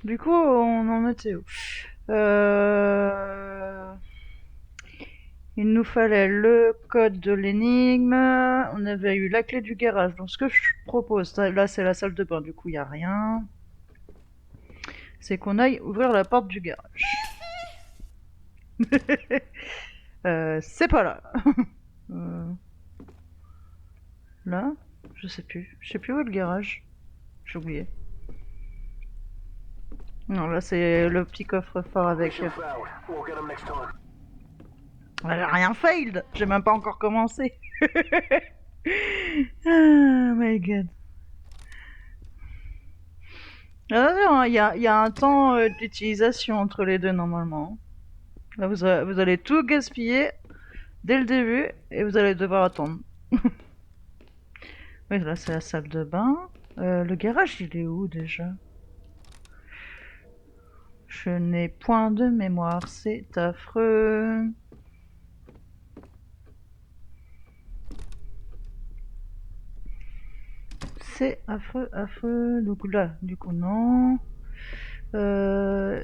Du coup, on en était où? Il nous fallait le code de l'énigme. On avait eu la clé du garage. Donc ce que je propose, là c'est la salle de bain, du coup il n'y a rien. C'est qu'on aille ouvrir la porte du garage. C'est pas là. Euh, là? Je sais plus. Je sais plus où est le garage. J'ai oublié. Non, là c'est le petit coffre-fort avec... Elle a rien failed. J'ai même pas encore commencé. Oh my god. Ah non, il y a un temps d'utilisation entre les deux normalement. Là, vous allez tout gaspiller dès le début et vous allez devoir attendre. Oui, là c'est la salle de bain. Le garage, il est où déjà? Je n'ai point de mémoire, c'est affreux. C'est affreux, affreux. Du coup là, du coup non. Euh,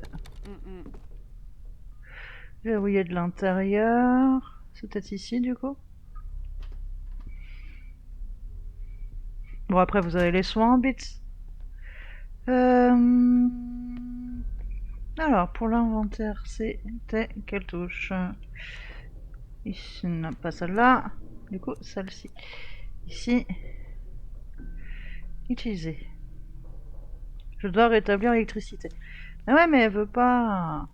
Verrouillé de l'intérieur. C'est peut-être ici du coup. Bon après vous avez les soins en bits. Euh... Alors pour l'inventaire, c'était quelle touche? Ici, non, pas celle-là. Du coup, celle-ci. Ici, utiliser. Je dois rétablir l'électricité. Ah ouais, mais elle veut pas.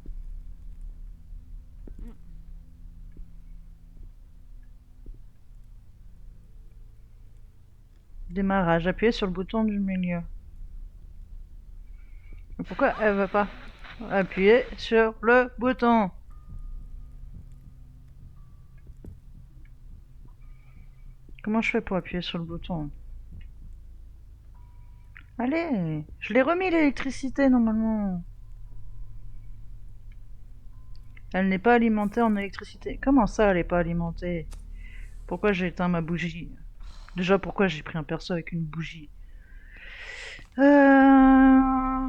Démarrage. Appuyez sur le bouton du milieu. Mais pourquoi elle veut pas appuyer sur le bouton? Comment je fais pour appuyer sur le bouton? Allez, je l'ai remis l'électricité normalement. Elle n'est pas alimentée en électricité. Comment ça, elle n'est pas alimentée? Pourquoi j'ai éteint ma bougie? Déjà, pourquoi j'ai pris un perso avec une bougie? Euh...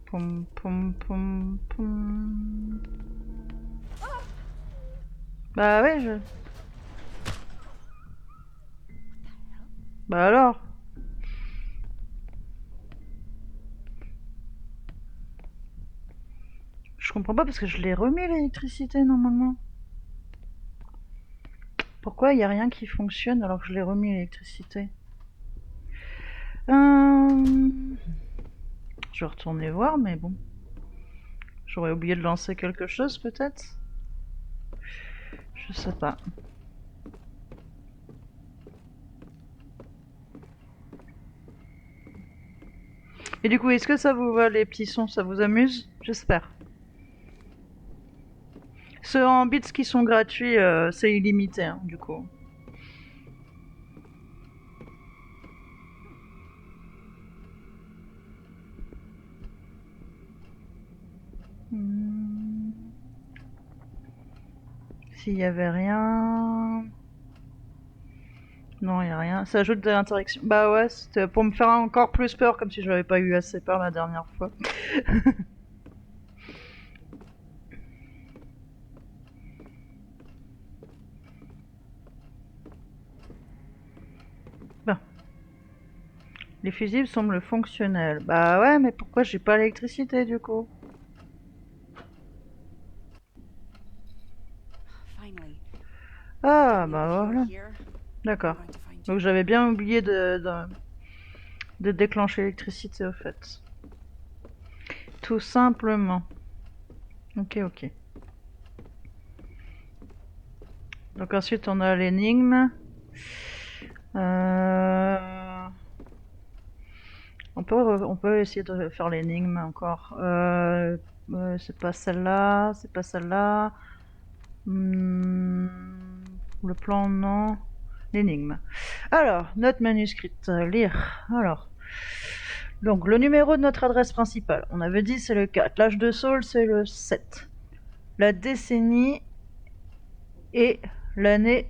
Poum, poum, poum, poum. Bah ouais, je... Bah alors? Je comprends pas parce que je l'ai remis l'électricité normalement. Pourquoi il y a rien qui fonctionne alors que je l'ai remis l'électricité? Je vais retourner voir, mais bon. J'aurais oublié de lancer quelque chose peut-être? Je sais pas. Et du coup, est-ce que ça vous va les petits sons? Ça vous amuse? J'espère. Ceux en bits qui sont gratuits, c'est illimité, hein, du coup. Hmm. S'il y avait rien... Non, y a rien. Ça ajoute de l'interaction. Bah ouais, c'était pour me faire encore plus peur, comme si je n'avais pas eu assez peur la dernière fois. Bon. Les fusibles semblent fonctionnels. Bah ouais, mais pourquoi j'ai pas l'électricité du coup? Ah, bah voilà. D'accord. Donc j'avais bien oublié de déclencher l'électricité au fait. Tout simplement. Ok, ok. Donc ensuite on a l'énigme. Euh... on peut essayer de faire l'énigme encore. C'est pas celle-là, c'est pas celle-là. Le plan, non. L'énigme. Alors, note manuscrite. Lire. Alors. Donc, le numéro de notre adresse principale. On avait dit c'est le 4. L'âge de Saul, c'est le 7. La décennie et l'année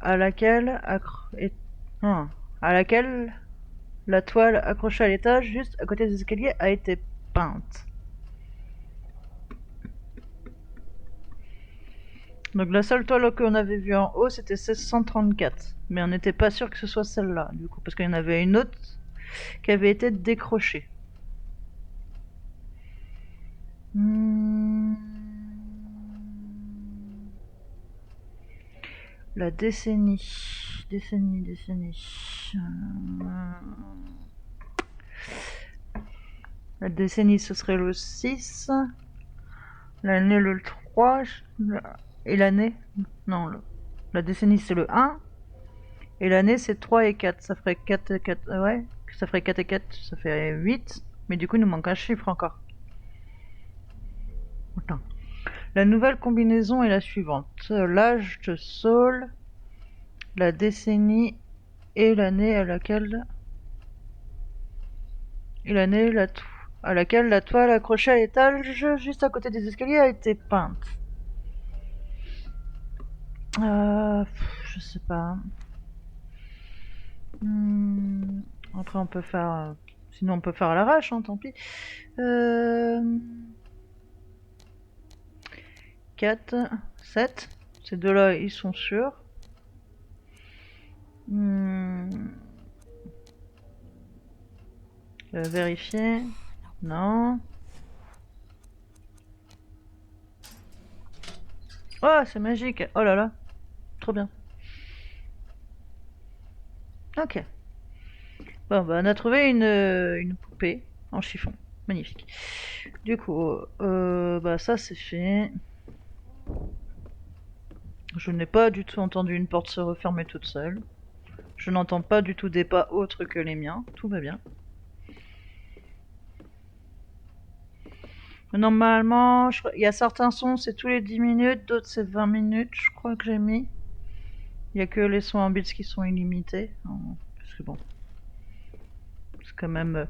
à laquelle, non, à laquelle la toile accrochée à l'étage juste à côté des escaliers a été peinte. Donc la seule toile qu'on avait vue en haut, c'était 1634. Mais on n'était pas sûr que ce soit celle-là, du coup, parce qu'il y en avait une autre qui avait été décrochée. Hmm. La décennie. La décennie, ce serait le 6. L'année, le 3. Et l'année. Non, la décennie, c'est le 1. Et l'année, c'est 3 et 4. Ça ferait 4 et 4. Ouais, ça ferait 4 et 4. Ça fait 8. Mais du coup, il nous manque un chiffre encore. Attends. La nouvelle combinaison est la suivante. L'âge de Saul, la décennie et l'année à laquelle la toile accrochée à l'étage juste à côté des escaliers a été peinte. Je sais pas. Après on peut faire... Sinon on peut faire à l'arrache, hein, tant pis. 4, 7. Ces deux-là, ils sont sûrs. Vérifier. Non. Oh, c'est magique. Oh là là. Trop bien. Ok. Bon, bah, on a trouvé une poupée en chiffon. Magnifique. Du coup, bah, ça c'est fait. Je n'ai pas du tout entendu une porte se refermer toute seule. Je n'entends pas du tout des pas autres que les miens. Tout va bien. Normalement, il y a certains sons, c'est tous les 10 minutes, d'autres c'est 20 minutes, je crois que j'ai mis. Il n'y a que les sons en bits qui sont illimités. Parce que bon, c'est quand même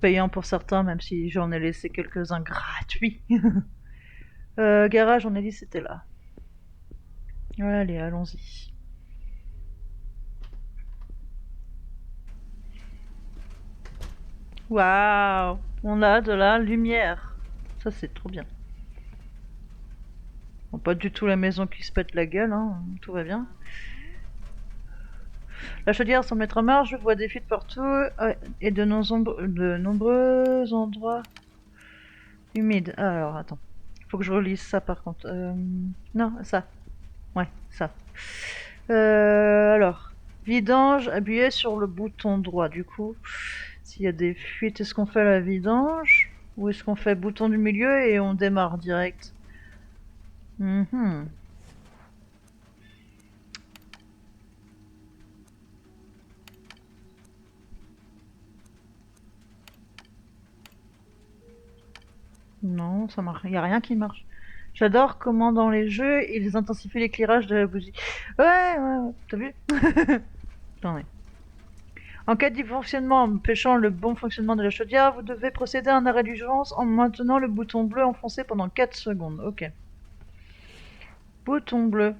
payant pour certains, même si j'en ai laissé quelques-uns gratuits. Garage, on a dit c'était là. Allez, allons-y. Waouh, on a de la lumière. Ça, c'est trop bien. Bon, pas du tout la maison qui se pète la gueule, hein. Tout va bien. La chaudière semble être en marche, je vois des fuites partout et de nombreux endroits humides. Ah, alors, attends. Faut que je relise ça par contre. Non, ça. Ouais, ça. Alors, vidange, appuyez sur le bouton droit. Du coup, s'il y a des fuites, est-ce qu'on fait la vidange ou est-ce qu'on fait bouton du milieu et on démarre direct? Non, ça marche. Y a rien qui marche. J'adore comment dans les jeux ils intensifient l'éclairage de la bougie. Ouais, t'as vu? Attendez. En cas d'y-fonctionnement empêchant le bon fonctionnement de la chaudière, vous devez procéder à un arrêt d'urgence en maintenant le bouton bleu enfoncé pendant 4 secondes. Ok. Bouton bleu.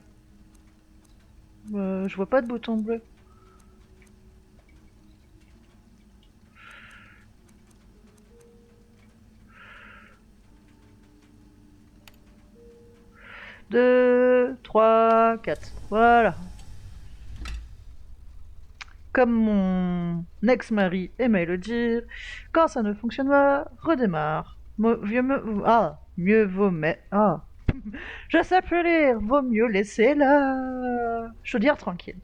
Je vois pas de bouton bleu. Deux, trois, quatre. Voilà. Comme mon ex-mari aimait le dire, quand ça ne fonctionne pas, redémarre. Mieux vaut mais je sais plus lire, vaut mieux laisser la chaudière tranquille.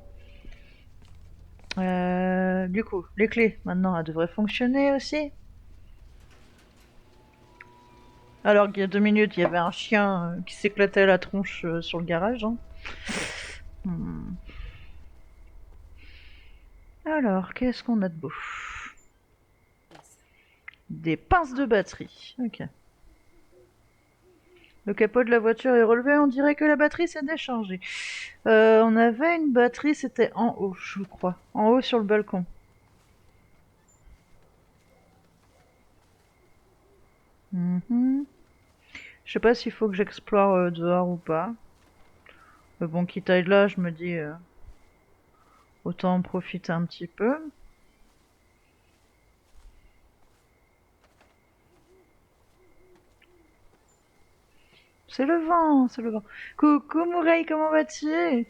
Du coup, les clés, maintenant, elles devraient fonctionner aussi. Alors qu'il y a 2 minutes, il y avait un chien qui s'éclatait la tronche sur le garage. Hein. Hmm. Alors, qu'est-ce qu'on a de beau? Des pinces de batterie. Ok. Le capot de la voiture est relevé, on dirait que la batterie s'est déchargée. On avait une batterie, c'était en haut, je crois. En haut sur le balcon. Je sais pas s'il faut que j'explore dehors ou pas. Mais bon, quitte à être là, je me dis... Autant en profiter un petit peu. C'est le vent, c'est le vent. Coucou Moureille, comment vas-tu?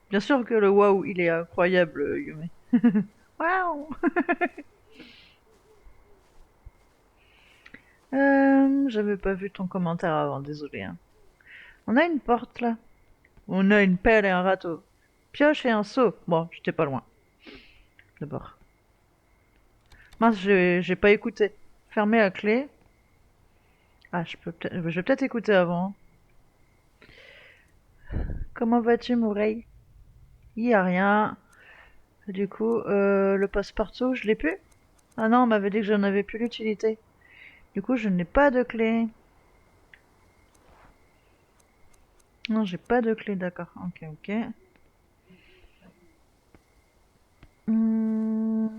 Bien sûr que le waouh, il est incroyable, Yume. Waouh! J'avais pas vu ton commentaire avant, désolé, hein. On a une porte là. On a une pelle et un râteau. Pioche et un seau. Bon, j'étais pas loin, d'abord. Mince, j'ai pas écouté. Fermé à clé. Ah, je vais peut-être écouter avant. Comment vas-tu, Moureille? Il y a rien. Du coup, le passe-partout, je l'ai plus? Ah non, on m'avait dit que j'en avais plus l'utilité. Du coup, je n'ai pas de clé. Non, j'ai pas de clé, d'accord. Ok, ok. Hmm.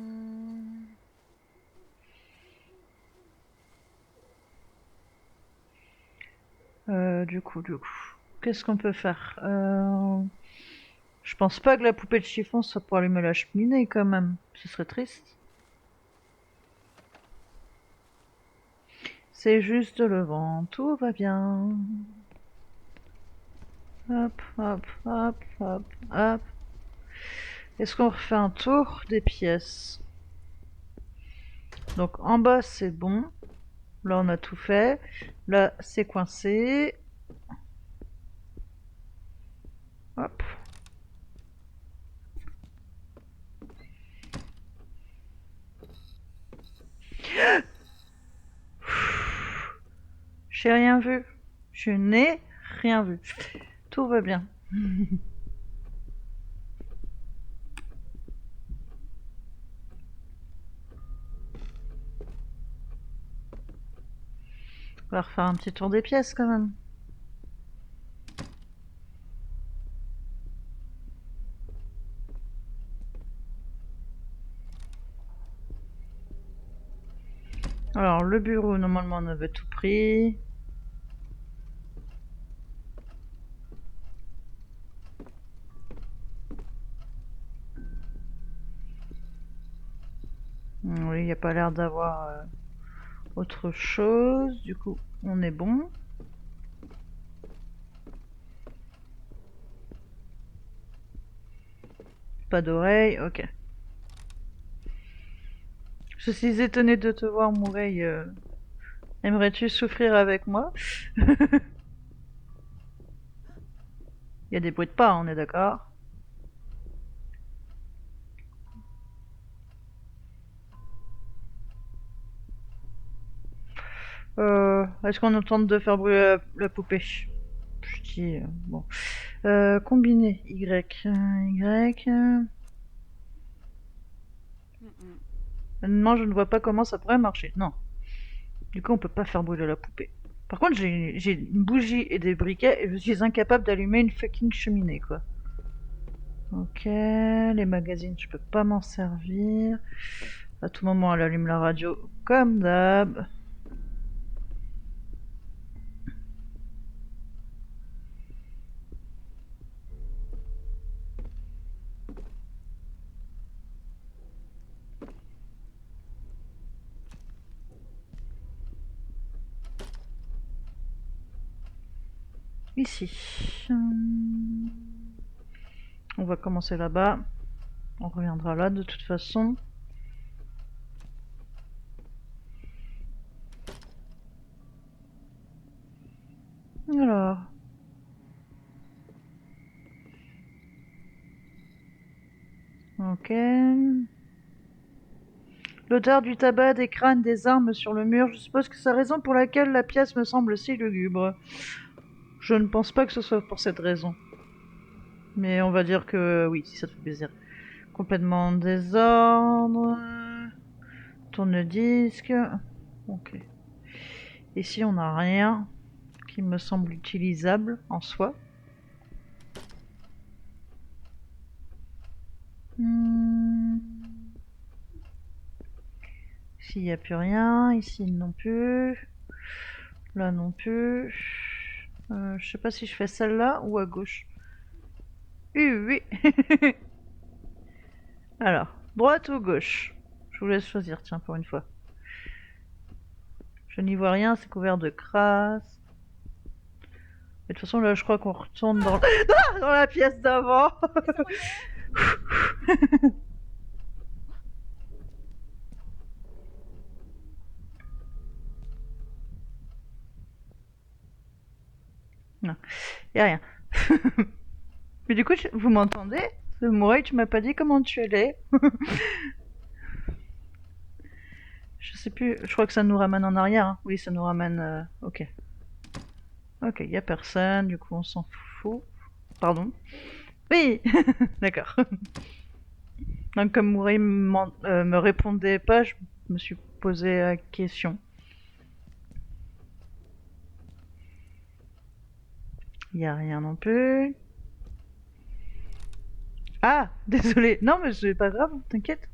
Du coup, qu'est-ce qu'on peut faire? Je pense pas que la poupée de chiffon soit pour allumer la cheminée quand même. Ce serait triste. C'est juste le vent, tout va bien. Hop, hop, hop, hop, hop. Est-ce qu'on refait un tour des pièces? Donc en bas c'est bon. Là on a tout fait. Là c'est coincé. Hop. J'ai rien vu. Je n'ai rien vu. Tout va bien. On va refaire un petit tour des pièces quand même. Alors le bureau, normalement on avait tout pris. Oui, il n'y a pas l'air d'avoir autre chose. Du coup, on est bon. Pas d'oreille, ok. Je suis étonnée de te voir, Moureille. Aimerais-tu souffrir avec moi? Il y a des bruits de pas, on est d'accord? Est-ce qu'on tente de faire brûler la poupée? Je dis, bon. Combiner Y. Y. Non, je ne vois pas comment ça pourrait marcher. Non. Du coup, on peut pas faire brûler la poupée. Par contre, j'ai une bougie et des briquets et je suis incapable d'allumer une fucking cheminée, quoi. Ok, les magazines, je peux pas m'en servir. À tout moment, elle allume la radio, comme d'hab. Ici. On va commencer là-bas. On reviendra là de toute façon. Alors. Ok. L'odeur du tabac, des crânes, des armes sur le mur, je suppose que c'est la raison pour laquelle la pièce me semble si lugubre. Je ne pense pas que ce soit pour cette raison. Mais on va dire que oui, si ça te fait plaisir. Complètement en désordre. Tourne-disque. Ok. Ici, on n'a rien qui me semble utilisable en soi. Hmm. Ici, il n'y a plus rien. Ici, non plus. Là, non plus. Je sais pas si je fais celle-là ou à gauche. Oui. Alors, droite ou gauche? Je vous laisse choisir, tiens, pour une fois. Je n'y vois rien, c'est couvert de crasse. Mais de toute façon, là, je crois qu'on retourne dans, dans la pièce d'avant. Non, y a rien. Mais du coup, vous m'entendez? Mouret, tu m'as pas dit comment tu allais. Je sais plus, je crois que ça nous ramène en arrière, hein. Oui, ça nous ramène... Ok. Ok, y a personne, du coup on s'en fout. Pardon. Oui. D'accord. Donc comme Mouret me répondait pas, je me suis posé la question. Y a rien non plus. Ah, désolé. Non, mais c'est pas grave, t'inquiète.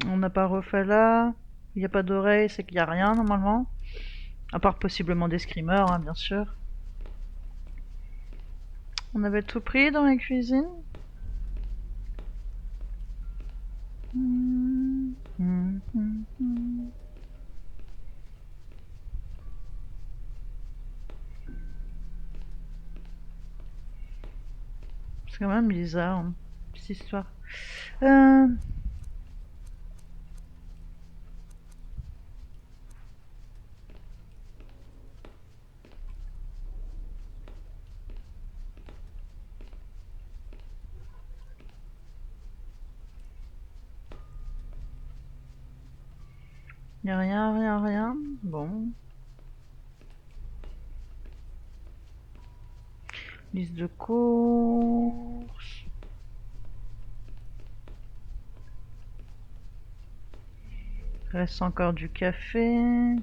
On n'a pas refait là. Il n'y a pas d'oreille, c'est qu'il n'y a rien normalement. À part possiblement des screamers, hein, bien sûr. On avait tout pris dans la cuisine. C'est quand même bizarre, hein, cette histoire. Euh... Y a rien. Bon. Liste de courses. Reste encore du café.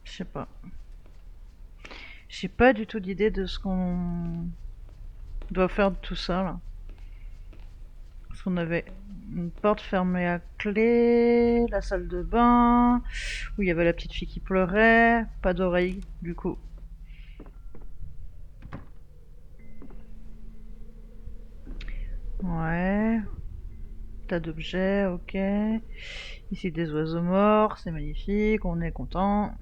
Je sais pas. J'ai pas du tout d'idée de ce qu'on doit faire de tout ça là. Parce qu'on avait une porte fermée à clé, la salle de bain, où il y avait la petite fille qui pleurait, pas d'oreille du coup. Ouais, tas d'objets, ok. Ici des oiseaux morts, c'est magnifique, on est content.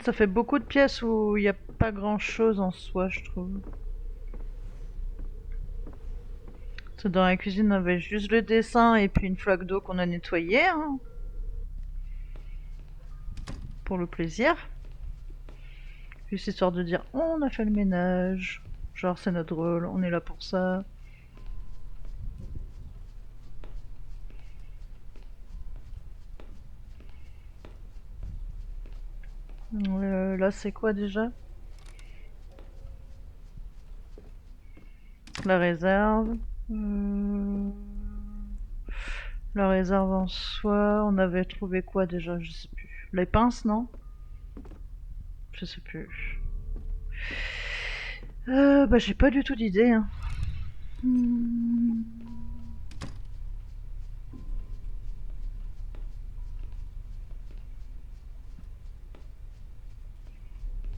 Ça fait beaucoup de pièces où il n'y a pas grand chose en soi, je trouve. Dans la cuisine, on avait juste le dessin et puis une flaque d'eau qu'on a nettoyée, hein, pour le plaisir. Juste histoire de dire, on a fait le ménage. Genre, c'est notre rôle, on est là pour ça. Là, c'est quoi déjà? La réserve. Euh, La réserve en soi, on avait trouvé quoi déjà? Je sais plus. Les pinces, non? Je sais plus. Bah, j'ai pas du tout d'idée, hein. Hmm.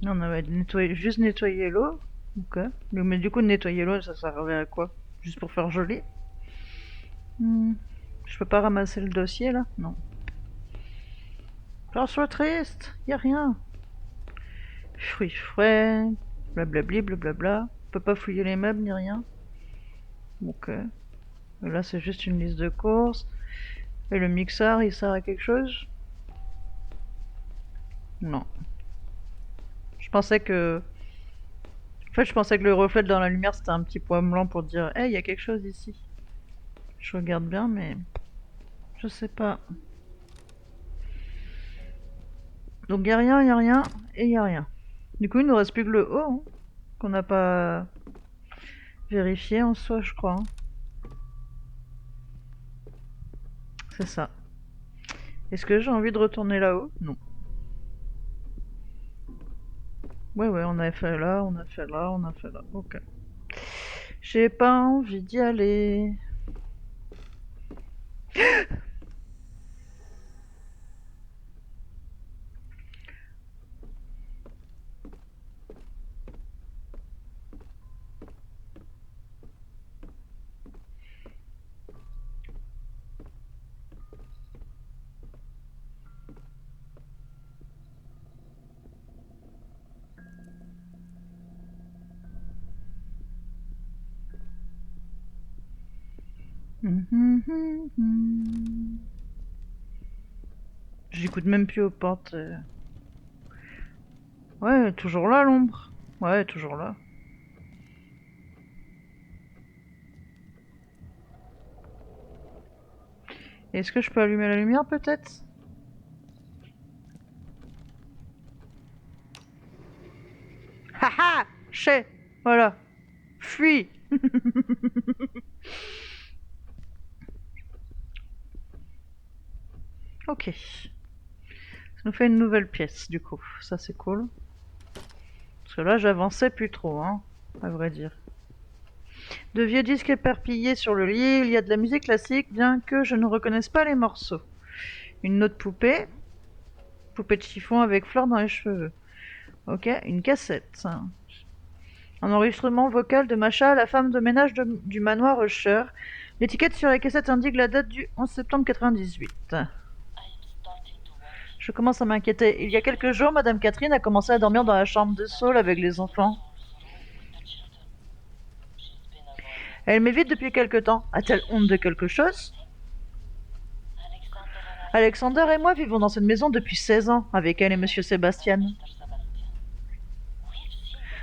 On avait juste nettoyé l'eau. Ok. Mais du coup, nettoyer l'eau, ça servait à quoi? Juste pour faire joli? Hmm. Je peux pas ramasser le dossier là? Non. J'en sois triste, y a rien. Fruits frais, blablabli, blablabla. On peut pas fouiller les meubles ni rien. Ok. Là, c'est juste une liste de courses. Et le mixeur, il sert à quelque chose? Non. Je pensais que. En fait, je pensais que le reflet dans la lumière, c'était un petit point blanc pour dire hey, il y a quelque chose ici. Je regarde bien, mais. Je sais pas. Donc, y a rien, et y a rien. Du coup, il nous reste plus que le haut, hein, qu'on n'a pas vérifié en soi, je crois, hein. C'est ça. Est-ce que j'ai envie de retourner là-haut? Non. Ouais, on a fait là, on a fait là, on a fait là. Ok. J'ai pas envie d'y aller. J'écoute même plus aux portes. Ouais, toujours là l'ombre. Ouais, toujours là. Est-ce que je peux allumer la lumière peut-être? Haha! Chez! Voilà. Fuis! Ok. Ça nous fait une nouvelle pièce du coup. Ça c'est cool. Parce que là j'avançais plus trop, hein, à vrai dire. De vieux disques éparpillés sur le lit, il y a de la musique classique, bien que je ne reconnaisse pas les morceaux. Une autre poupée. Poupée de chiffon avec fleurs dans les cheveux. Ok, une cassette. Un enregistrement vocal de Masha, la femme de ménage du manoir Usher. L'étiquette sur la cassette indique la date du 11 septembre 98. Je commence à m'inquiéter. Il y a quelques jours, Madame Catherine a commencé à dormir dans la chambre de Saul avec les enfants. Elle m'évite depuis quelque temps. A-t-elle honte de quelque chose? Alexander et moi vivons dans cette maison depuis 16 ans, avec elle et Monsieur Sébastien.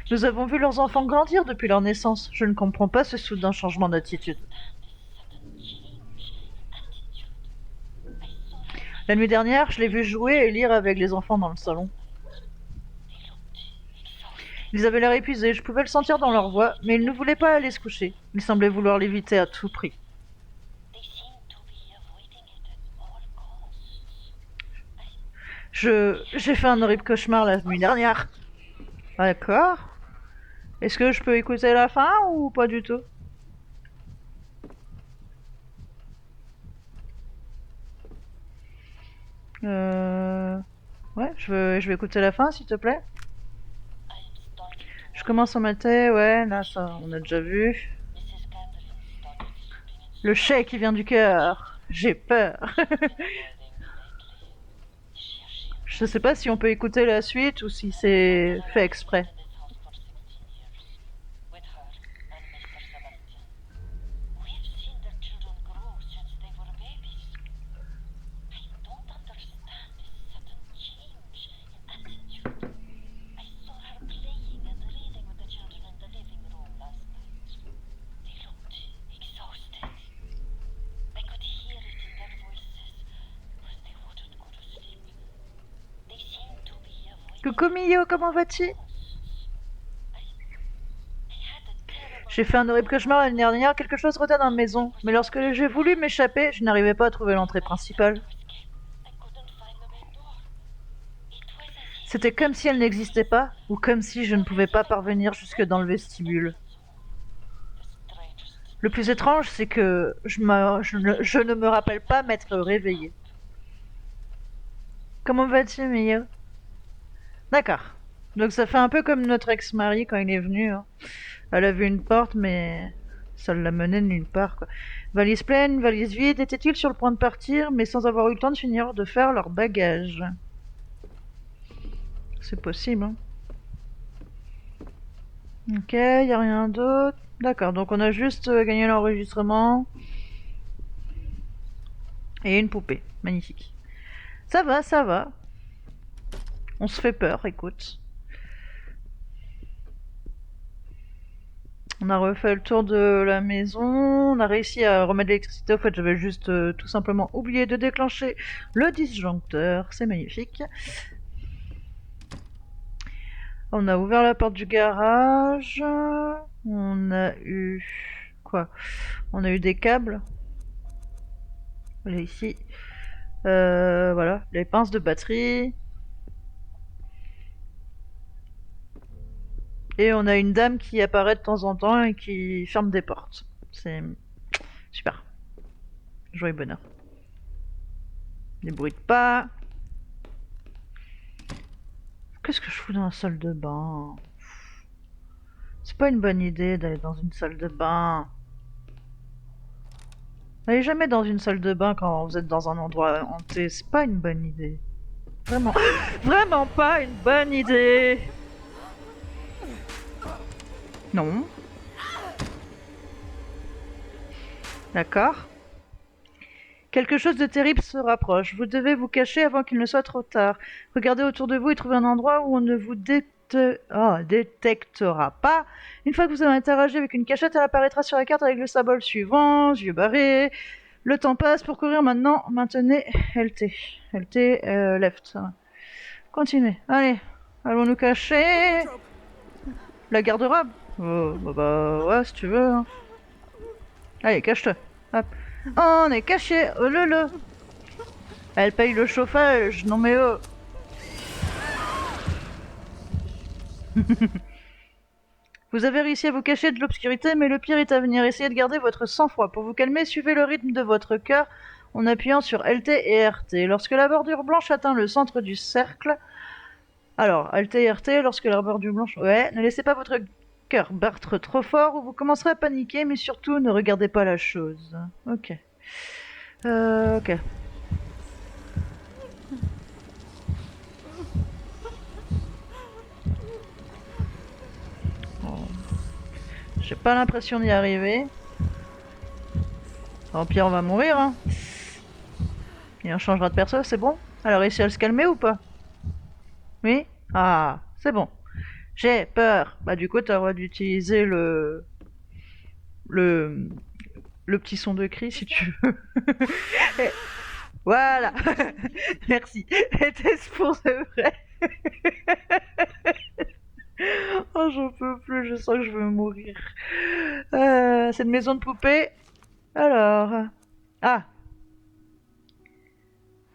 Nous avons vu leurs enfants grandir depuis leur naissance. Je ne comprends pas ce soudain changement d'attitude. La nuit dernière, je l'ai vu jouer et lire avec les enfants dans le salon. Ils avaient l'air épuisés, je pouvais le sentir dans leur voix, mais ils ne voulaient pas aller se coucher. Ils semblaient vouloir l'éviter à tout prix. J'ai fait un horrible cauchemar la nuit dernière. D'accord. Est-ce que je peux écouter la fin ou pas du tout? Euh... Ouais, je vais écouter la fin, s'il te plaît. Je commence à mater, ouais, là, ça, on a déjà vu. Le chai qui vient du cœur. J'ai peur. Je sais pas si on peut écouter la suite ou si c'est fait exprès. Coucou Mio, comment vas-tu? J'ai fait un horrible cauchemar l'année dernière, quelque chose rôdait dans la maison. Mais lorsque j'ai voulu m'échapper, je n'arrivais pas à trouver l'entrée principale. C'était comme si elle n'existait pas, ou comme si je ne pouvais pas parvenir jusque dans le vestibule. Le plus étrange, c'est que je ne me rappelle pas m'être réveillée. Comment vas-tu, Mio? D'accord. Donc ça fait un peu comme notre ex-mari quand il est venu, hein. Elle a vu une porte, mais ça l'a menée nulle part, quoi. Valise pleine, valise vide, étaient-ils sur le point de partir, mais sans avoir eu le temps de finir de faire leur bagage? C'est possible, hein. Ok, y a rien d'autre. D'accord, donc on a juste gagné l'enregistrement et une poupée. Magnifique. Ça va, ça va. On se fait peur, écoute. On a refait le tour de la maison, on a réussi à remettre l'électricité. En fait, j'avais juste tout simplement oublié de déclencher le disjoncteur. C'est magnifique. On a ouvert la porte du garage. On a eu... Quoi? On a eu des câbles. Voilà, ici. Voilà, les pinces de batterie. Et on a une dame qui apparaît de temps en temps et qui ferme des portes. C'est super. Joie et bonheur. Ne bruite pas. Qu'est-ce que je fous dans la salle de bain? C'est pas une bonne idée d'aller dans une salle de bain. N'allez jamais dans une salle de bain quand vous êtes dans un endroit hanté. C'est pas une bonne idée. Vraiment, vraiment pas une bonne idée. Non. D'accord. Quelque chose de terrible se rapproche. Vous devez vous cacher avant qu'il ne soit trop tard. Regardez autour de vous et trouvez un endroit où on ne vous détectera pas. Une fois que vous avez interagi avec une cachette, elle apparaîtra sur la carte avec le symbole suivant, yeux barrés. Le temps passe pour courir maintenant. Maintenez LT. LT, left. Continuez. Allez, allons nous cacher. La garde-robe bah ouais, si tu veux. Hein. Allez, cache-toi. Hop. On est caché. Oh lolo. Elle paye le chauffage. Non mais oh. Vous avez réussi à vous cacher de l'obscurité, mais le pire est à venir. Essayez de garder votre sang-froid. Pour vous calmer, suivez le rythme de votre cœur en appuyant sur LT et RT. Lorsque la bordure blanche atteint le centre du cercle... Alors, LT et RT, lorsque la bordure blanche... Ouais, ne laissez pas votre cœur battre trop fort ou vous commencerez à paniquer, mais surtout, ne regardez pas la chose. Ok. Ok. Bon. J'ai pas l'impression d'y arriver. Tant pis, on va mourir, hein. Et on changera de perso, c'est bon? Alors, réussi à se calmer ou pas? Oui? Ah, c'est bon. J'ai peur. Bah, du coup, t'as le droit d'utiliser le, le petit son de cri si tu veux. Voilà. Merci. Était-ce pour de vrai? Oh, j'en peux plus, je sens que je veux mourir. C'est une maison de poupée. Alors. Ah,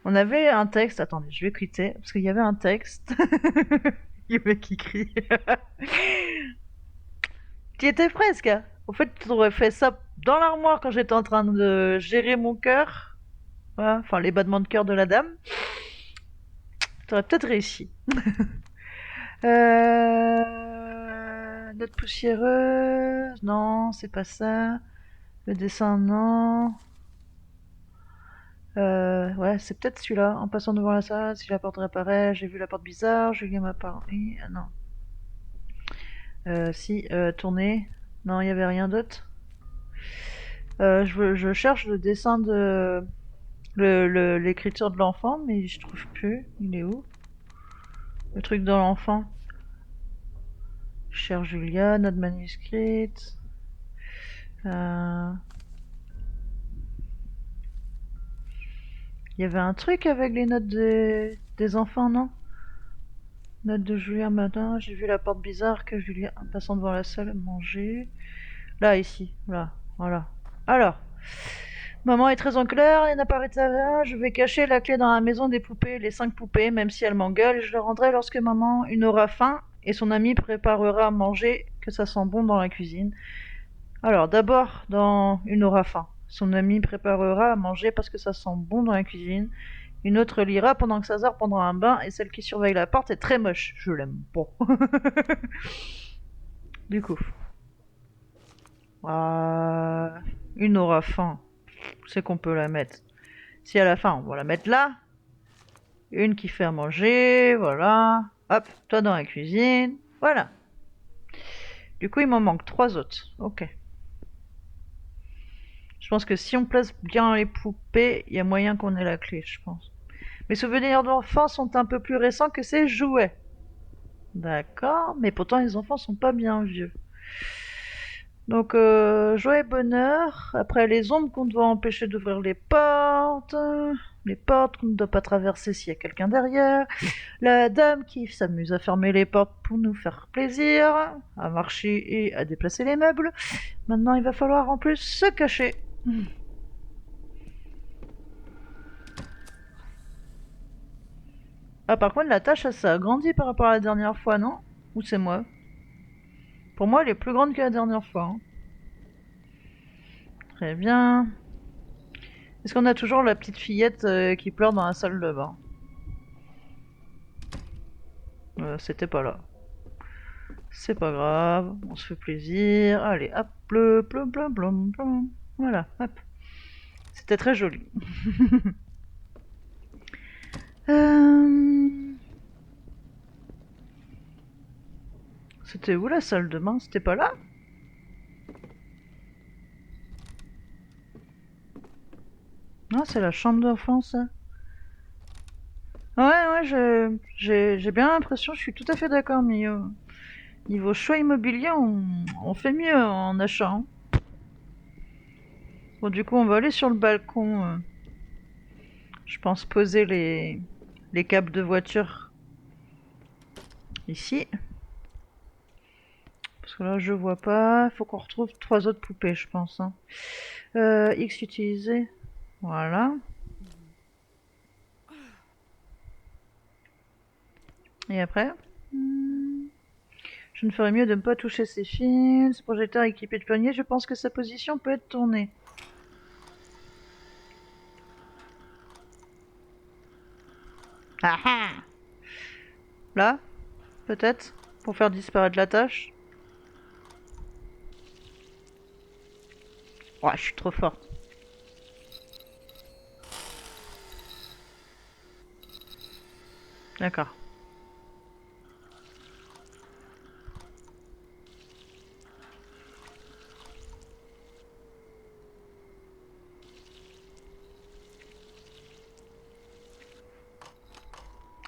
on avait un texte. Attendez, je vais quitter. Parce qu'il y avait un texte. Il y avait qui crie. Tu y étais presque. En fait, tu aurais fait ça dans l'armoire quand j'étais en train de gérer mon cœur. Voilà, enfin, les battements de cœur de la dame. T'aurais peut-être réussi. Note poussiéreuse. Non, c'est pas ça. Le dessin, non. Ouais, c'est peut-être celui-là. En passant devant la salle, si la porte réapparaît, j'ai vu la porte bizarre, Julien m'a parlé. Ah non. Si, tourner. Non, il n'y avait rien d'autre. Je cherche le dessin de l'écriture de l'enfant, mais je trouve plus. Il est où? Le truc de l'enfant. Cher Julia, note manuscrite. Euh, Il y avait un truc avec les notes des enfants, non? Note de Julien matin, j'ai vu la porte bizarre que Julien, en passant devant la salle, manger. Là, ici, là, voilà. Alors, maman est très en colère, elle n'apparaît rien, je vais cacher la clé dans la maison des poupées, les 5 poupées, même si elles m'engueulent, je le rendrai lorsque maman une aura faim et son amie préparera à manger, que ça sent bon dans la cuisine. Alors, d'abord, dans une aura faim. Son amie préparera à manger parce que ça sent bon dans la cuisine. Une autre lira pendant que César prendra un bain et celle qui surveille la porte est très moche. Je l'aime pas. Du coup. Une aura faim. C'est qu'on peut la mettre. Si à la fin, on va la mettre là. Une qui fait à manger, voilà. Hop, toi dans la cuisine. Voilà. Du coup, il m'en manque 3 autres. Ok. Je pense que si on place bien les poupées, il y a moyen qu'on ait la clé, je pense. Mes souvenirs d'enfance sont un peu plus récents que ces jouets. D'accord, mais pourtant les enfants sont pas bien vieux. Donc, joie et bonheur. Après, les ombres qu'on doit empêcher d'ouvrir les portes. Les portes qu'on ne doit pas traverser s'il y a quelqu'un derrière. La dame qui s'amuse à fermer les portes pour nous faire plaisir. À marcher et à déplacer les meubles. Maintenant, il va falloir en plus se cacher. Ah, par contre, la tâche, ça a grandi par rapport à la dernière fois, non? Ou c'est moi? Pour moi, elle est plus grande que la dernière fois. Hein. Très bien. Est-ce qu'on a toujours la petite fillette qui pleure dans la salle de bain? C'était pas là. C'est pas grave, on se fait plaisir. Allez, hop, bleu, bleu, bleu, bleu, bleu. Voilà, hop. C'était très joli. C'était où la salle de bain? C'était pas là? Non, c'est la chambre d'enfant, ça. Ouais, j'ai bien l'impression, je suis tout à fait d'accord, Mio. Niveau choix immobilier, on fait mieux en achat. Hein. Bon, du coup, on va aller sur le balcon. Je pense poser les câbles de voiture ici. Parce que là, je vois pas. Faut qu'on retrouve 3 autres poupées, je pense. Hein. X utilisé. Voilà. Et après je ne ferais mieux de ne pas toucher ces fils. Ce projecteur équipé de poignées, je pense que sa position peut être tournée. Ah ah! Là, peut-être, pour faire disparaître la tâche. Ouais, je suis trop forte. D'accord.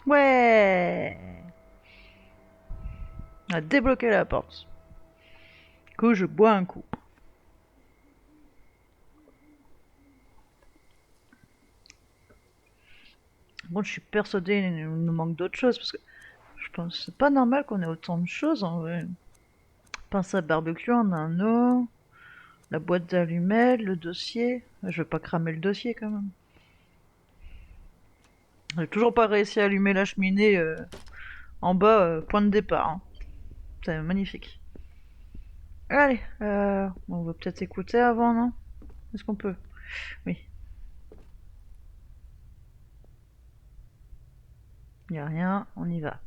Ouais! On a débloqué la porte. Du coup, je bois un coup. Bon, je suis persuadée qu'il nous manque d'autres choses parce que je pense que c'est pas normal qu'on ait autant de choses en vrai. Pince à barbecue, on a un eau, la boîte d'allumettes, le dossier. Je vais pas cramer le dossier quand même. J'ai toujours pas réussi à allumer la cheminée en bas, point de départ. Hein. C'est magnifique. Allez, on va peut-être écouter avant, non? Est-ce qu'on peut? Oui. Y a rien, on y va.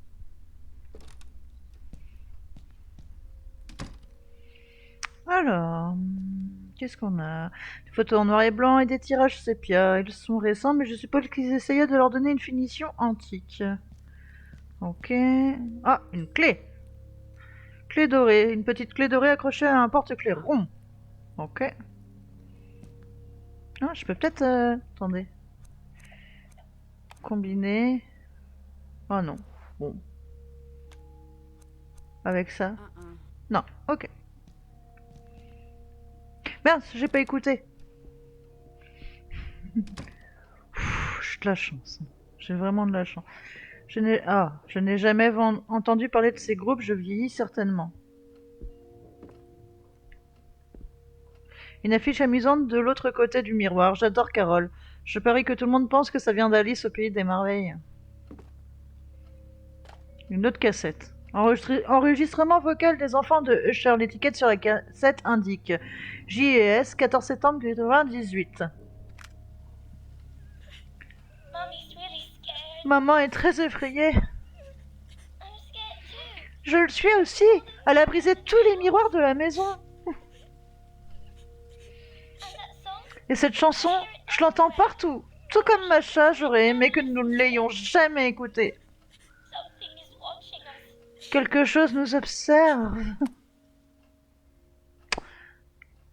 Alors, qu'est-ce qu'on a? Des photos en noir et blanc et des tirages sépia. Ils sont récents, mais je suppose qu'ils essayaient de leur donner une finition antique. Ok. Ah, une clé! Clé dorée. Une petite clé dorée accrochée à un porte-clés rond. Ok. Ah, je peux peut-être... Attendez. Combiner. Ah non. Bon. Avec ça. Non. Ok. Merde, j'ai pas écouté. J'ai de la chance. J'ai vraiment de la chance. Je n'ai jamais entendu parler de ces groupes, je vieillis certainement. Une affiche amusante de l'autre côté du miroir. J'adore Carole. Je parie que tout le monde pense que ça vient d'Alice au pays des merveilles. Une autre cassette. Enregistrement vocal des enfants de Usher. L'étiquette sur la cassette indique JS 14 septembre 98. Maman est très effrayée. Je le suis aussi. Elle a brisé tous les miroirs de la maison. Et cette chanson, je l'entends partout. Tout comme Macha, j'aurais aimé que nous ne l'ayons jamais écoutée. Quelque chose nous observe.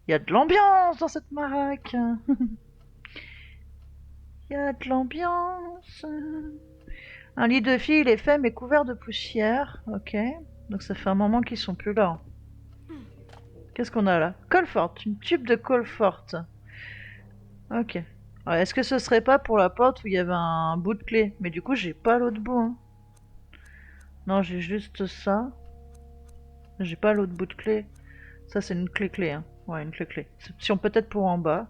Il y a de l'ambiance dans cette baraque. Il y a de l'ambiance. Un lit de fille, il est fait mais couvert de poussière. Ok. Donc ça fait un moment qu'ils sont plus là. Qu'est-ce qu'on a là? Colfort, une tube de Colfort. Ok. Ouais, est-ce que ce serait pas pour la porte où il y avait un bout de clé? Mais du coup, j'ai pas l'autre bout. Hein. Non, j'ai juste ça. J'ai pas l'autre bout de clé. Ça, c'est une clé-clé. Hein. Ouais, une clé-clé. Option peut-être pour en bas.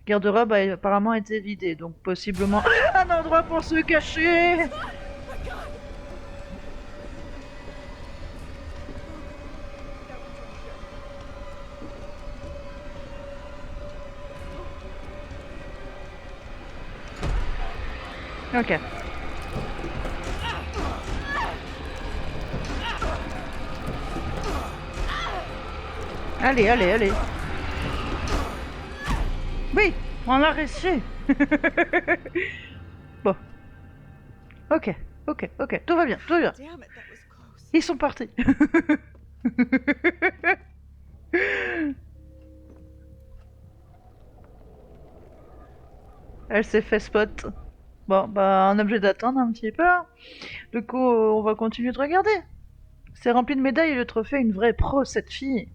Garde-robe a apparemment été vidé, donc possiblement un endroit pour se cacher. Ok. Allez, allez, allez. Oui, on l'a réussi. Bon, ok, ok, ok, tout va bien, tout va bien. Damn it, that was close. Ils sont partis. Elle s'est fait spot. Bon, bah, on est obligé d'attendre un petit peu. Du coup, on va continuer de regarder. C'est rempli de médailles et de trophées, une vraie pro, cette fille.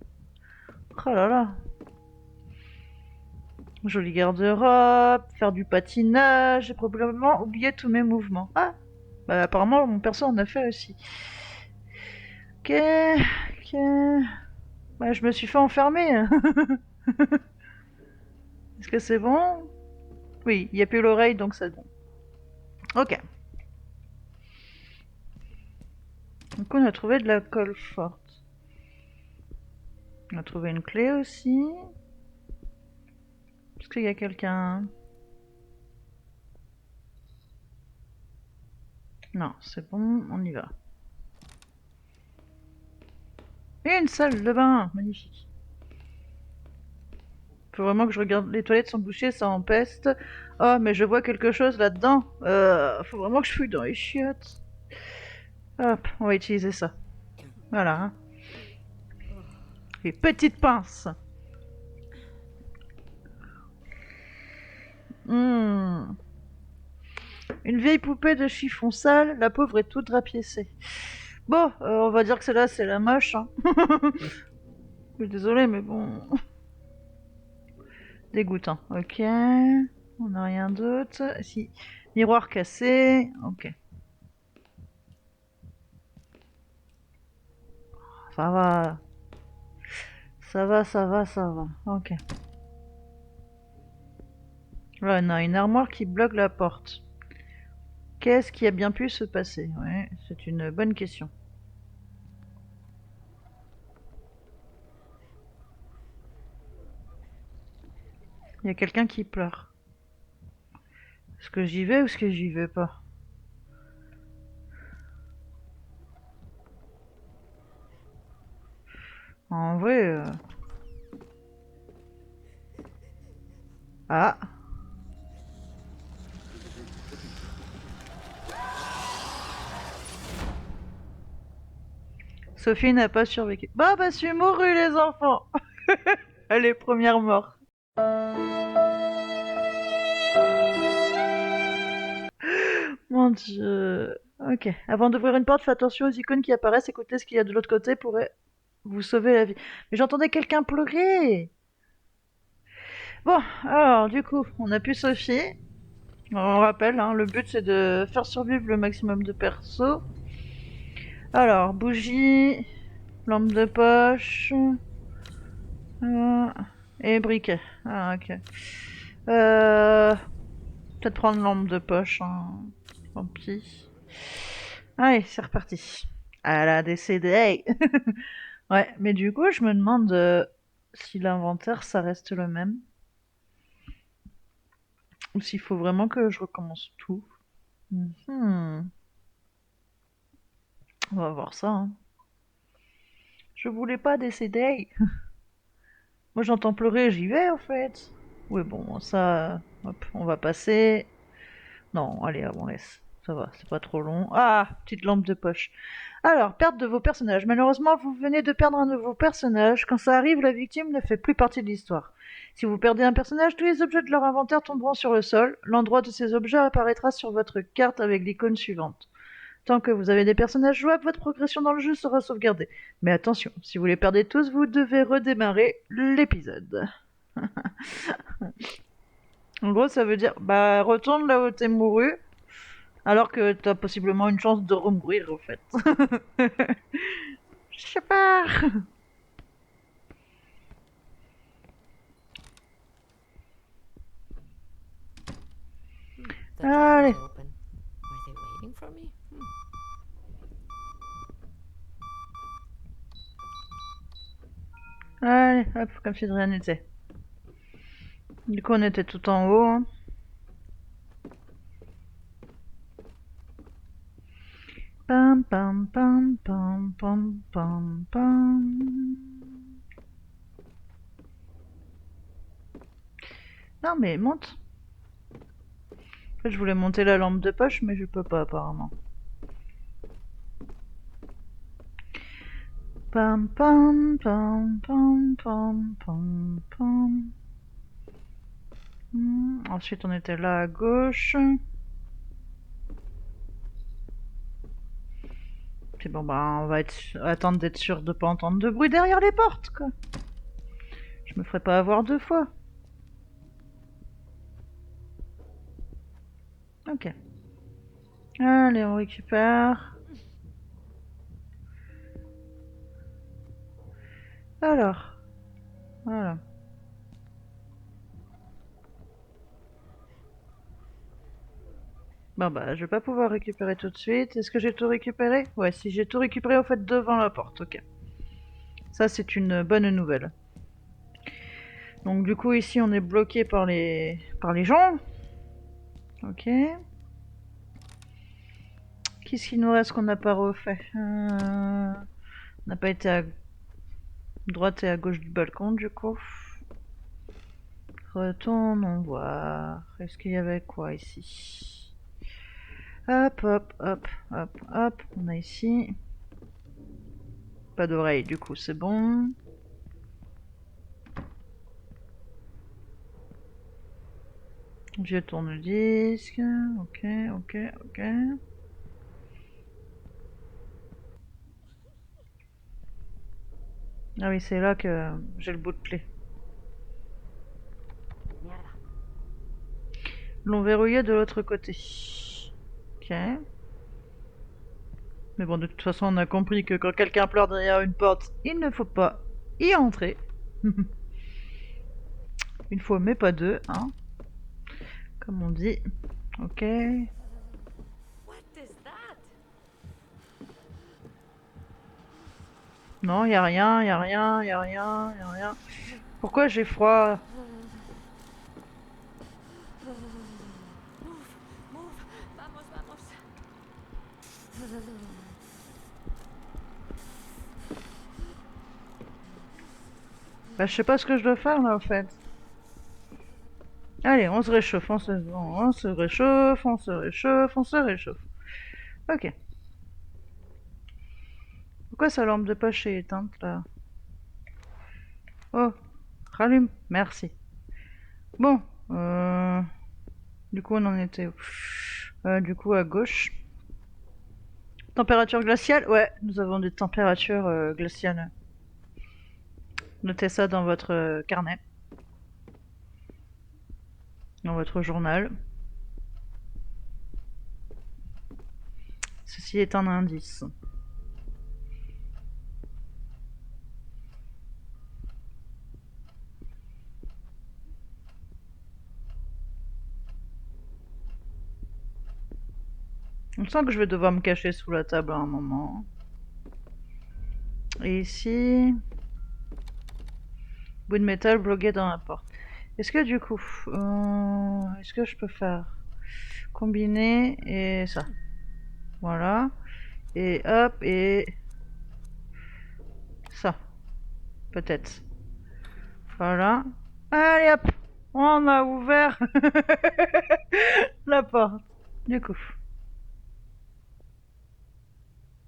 Oh là là. Jolie garde-robe, faire du patinage, j'ai probablement oublié tous mes mouvements. Ah, bah apparemment mon perso en a fait aussi. Ok, ok. Bah je me suis fait enfermer. Est-ce que c'est bon? Oui, il n'y a plus l'oreille donc c'est bon. Ok. Donc on a trouvé de la colle forte. On a trouvé une clé aussi. Est-ce qu'il y a quelqu'un? Non, c'est bon, on y va. Et une salle de bain, magnifique. Faut vraiment que je regarde. Les toilettes sont bouchées, ça empeste. Oh, mais je vois quelque chose là-dedans. Faut vraiment que je fouille dans les chiottes. Hop, on va utiliser ça. Voilà. Hein. Les petites pinces. Hmm. Une vieille poupée de chiffon sale, la pauvre est toute rapiécée. Bon, on va dire que celle-là, c'est la moche. Hein. Je suis désolée, mais bon. Dégoûtant. Ok. On n'a rien d'autre. Si. Miroir cassé. Ok. Ça va. Ça va, ça va, ça va. Ok. Là, on a une armoire qui bloque la porte. Qu'est-ce qui a bien pu se passer? Ouais, c'est une bonne question. Il y a quelqu'un qui pleure. Est-ce que j'y vais ou est-ce que j'y vais pas? En vrai... Ah. Sophie n'a pas survécu. Bah, suis mouru les enfants. Allez, première mort. Mon dieu. Ok. Avant d'ouvrir une porte, faites attention aux icônes qui apparaissent. Écoutez ce qu'il y a de l'autre côté pourrait vous sauver la vie. Mais j'entendais quelqu'un pleurer. Bon, alors du coup, on a pu Sophie. On rappelle, hein, le but c'est de faire survivre le maximum de persos. Alors, bougie, lampe de poche, et briquet. Ah, ok. Euh, Peut-être prendre lampe de poche, hein. Tant pis. Allez, c'est reparti. À la décédée. Ouais, mais du coup, je me demande si l'inventaire, ça reste le même. Ou s'il faut vraiment que je recommence tout. Mhm. On va voir ça. Hein. Je voulais pas décéder. Moi, j'entends pleurer, j'y vais en fait. Oui, bon, ça, hop, on va passer. Non, allez, on laisse. Ça va, c'est pas trop long. Ah, petite lampe de poche. Alors, perte de vos personnages. Malheureusement, vous venez de perdre un de vos personnages. Quand ça arrive, la victime ne fait plus partie de l'histoire. Si vous perdez un personnage, tous les objets de leur inventaire tomberont sur le sol. L'endroit de ces objets apparaîtra sur votre carte avec l'icône suivante. Tant que vous avez des personnages jouables, votre progression dans le jeu sera sauvegardée. Mais attention, si vous les perdez tous, vous devez redémarrer l'épisode. En gros, ça veut dire, bah, retourne là où t'es mouru, alors que t'as possiblement une chance de remourir, en fait. Je sais pas. The door was Allez, open. Were they waiting for me? allez, hop, comme si de rien n'était. Du coup, on était tout en haut. Hein. Pam pam pam pam pam pam pam. Non mais monte. En fait, je voulais monter la lampe de poche, mais je peux pas apparemment. Pam pam pam pam pam pam pam. Ensuite, on était là à gauche. Puis bon, bah, on va attendre d'être sûr de pas entendre de bruit derrière les portes, quoi. Je me ferai pas avoir deux fois. Ok. Allez, on récupère. Alors, voilà. Bon bah, je vais pas pouvoir récupérer tout de suite. Est-ce que j'ai tout récupéré? Ouais, si j'ai tout récupéré, en fait, devant la porte, ok. Ça, c'est une bonne nouvelle. Donc du coup, ici, on est bloqué par les gens. Ok. Qu'est-ce qu'il nous reste qu'on n'a pas refait? On n'a pas été à droite et à gauche du balcon, du coup. Retournons voir. Est-ce qu'il y avait quoi ici? Hop, hop, hop, hop, hop. On a ici. Pas d'oreille, du coup, c'est bon. Vieux tourne-disque. Ok, ok, ok. Ah oui, c'est là que j'ai le bout de clé. Mierda. L'ont verrouillé de l'autre côté. Ok. Mais bon, de toute façon, on a compris que quand quelqu'un pleure derrière une porte, il ne faut pas y entrer. Une fois, mais pas deux, hein. Comme on dit. Ok. What is that? Non, y a rien, y a rien, y a rien, y a rien. Pourquoi j'ai froid? Move, move. Vamos, vamos. Bah, je sais pas ce que je dois faire là, en fait. Allez, on se réchauffe, on se réchauffe, on se réchauffe, on se réchauffe. Ok. Pourquoi sa lampe de poche est éteinte là? Oh, rallume, merci. Bon, du coup on en était où? Du coup à gauche. Température glaciale? Ouais, nous avons des températures glaciales. Notez ça dans votre carnet, dans votre journal. Ceci est un indice. On sent que je vais devoir me cacher sous la table à un moment. Et ici, bout de métal bloqué dans la porte. Est-ce que du coup, est-ce que je peux faire combiner et ça? Voilà. Et hop, et ça. Peut-être. Voilà. Allez hop, on a ouvert la porte. Du coup,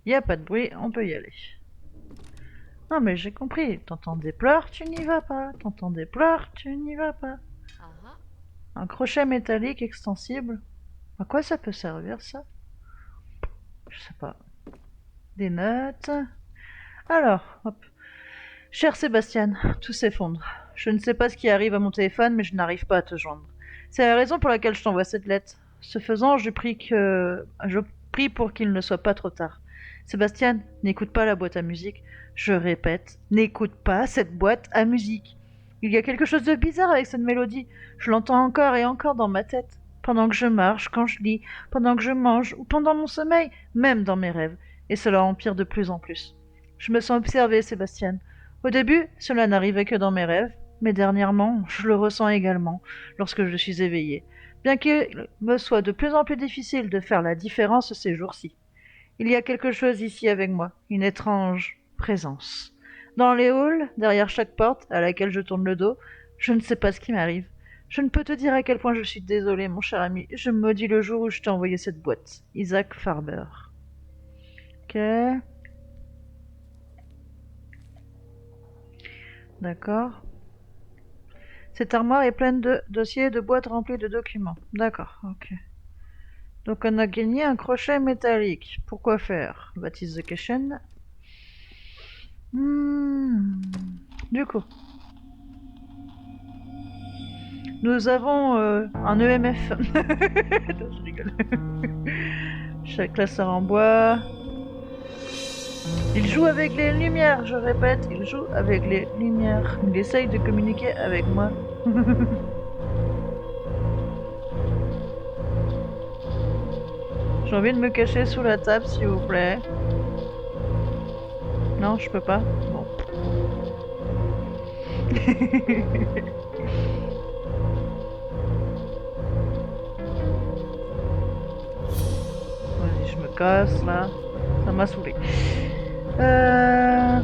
il n'y a pas de bruit, on peut y aller. Non mais j'ai compris, t'entends des pleurs, tu n'y vas pas. T'entends des pleurs, tu n'y vas pas. Uh-huh. Un crochet métallique extensible. À quoi ça peut servir ça? Je sais pas. Des notes. Alors, hop. Cher Sébastien, tout s'effondre. Je ne sais pas ce qui arrive à mon téléphone, mais je n'arrive pas à te joindre. C'est la raison pour laquelle je t'envoie cette lettre. Ce faisant, je prie pour qu'il ne soit pas trop tard. Sébastien, n'écoute pas la boîte à musique. Je répète, n'écoute pas cette boîte à musique. Il y a quelque chose de bizarre avec cette mélodie. Je l'entends encore et encore dans ma tête. Pendant que je marche, quand je lis, pendant que je mange ou pendant mon sommeil, même dans mes rêves. Et cela empire de plus en plus. Je me sens observée, Sébastien. Au début, cela n'arrivait que dans mes rêves, mais dernièrement, je le ressens également lorsque je suis éveillée, bien qu'il me soit de plus en plus difficile de faire la différence ces jours-ci. Il y a quelque chose ici avec moi, une étrange présence. Dans les halls, derrière chaque porte, à laquelle je tourne le dos, je ne sais pas ce qui m'arrive. Je ne peux te dire à quel point je suis désolée, mon cher ami. Je me maudis le jour où je t'ai envoyé cette boîte. Isaac Farber. Ok. D'accord. Cette armoire est pleine de dossiers et de boîtes remplies de documents. D'accord, ok. Donc on a gagné un crochet métallique. Pourquoi faire? What is the question? Hmm. Du coup, nous avons un EMF. Attends, je rigole. Chaque classeur en bois. Il joue avec les lumières, je répète, il joue avec les lumières. Il essaye de communiquer avec moi. J'ai envie de me cacher sous la table, s'il vous plaît. Non, je peux pas. Bon. Vas-y, je me casse là. Ça m'a saoulé. Euh...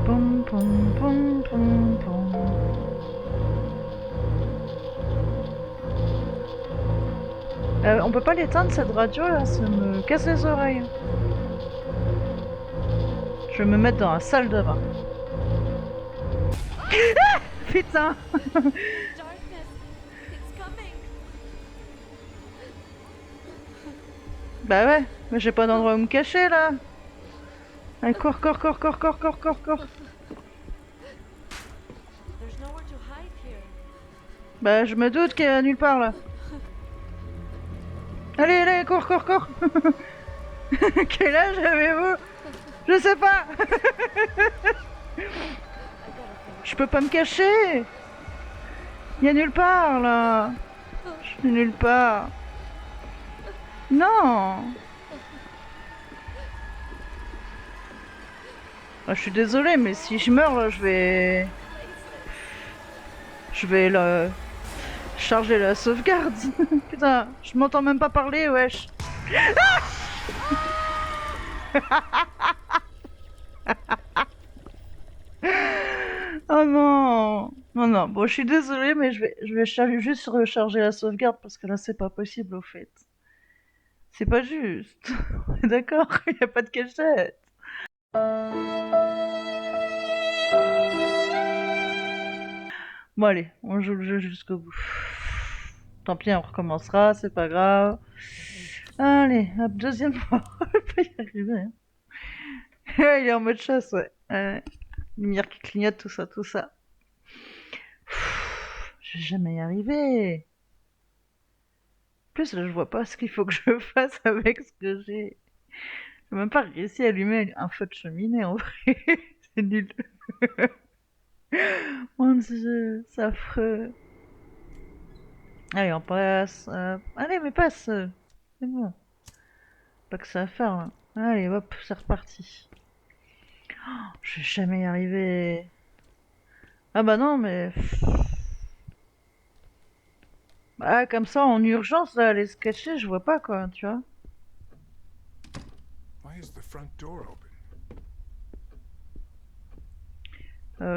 Poum, poum, poum, poum, poum. On peut pas l'éteindre cette radio là, ça me casse les oreilles. Je vais me mettre dans la salle de bain. Putain! Darkness. It's coming. Bah ouais, mais j'ai pas d'endroit où me cacher là. Allez, cours, cours, cours, cours, cours, cours, cours, cours. There's nowhere to hide here. Bah je me doute qu'il est nulle part là. Allez, allez, cours, cours, cours. Quel âge avez-vous? Je sais pas. I gotta think. Je peux pas me cacher. Il y a nulle part là. Je suis nulle part. Non. Ah, je suis désolée, mais si je meurs là, je vais charger la sauvegarde. Putain, je m'entends même pas parler, wesh. Oh non. Non, non. Bon, je suis désolée, mais je vais juste recharger la sauvegarde parce que là, c'est pas possible au fait. C'est pas juste. On est d'accord, il y a pas de cachette. Bon, allez, on joue le jeu jusqu'au bout. Tant pis, on recommencera, c'est pas grave. Allez, hop, deuxième fois. On va pas y arriver. Hein. Il est en mode chasse, ouais. Lumière qui clignote, tout ça, tout ça. Je vais jamais y arriver. En plus, là, je vois pas ce qu'il faut que je fasse avec ce que j'ai. J'ai même pas réussi à allumer un feu de cheminée, en vrai. C'est nul. Mon dieu, c'est affreux. Allez, on passe. Allez, mais passe. C'est bon. Pas que ça à faire, là. Allez, hop, c'est reparti. Je vais jamais y arriver. Ah bah non, mais... Ah, comme ça, en urgence, là, aller se cacher, je vois pas, quoi, tu vois. Why is the front door open?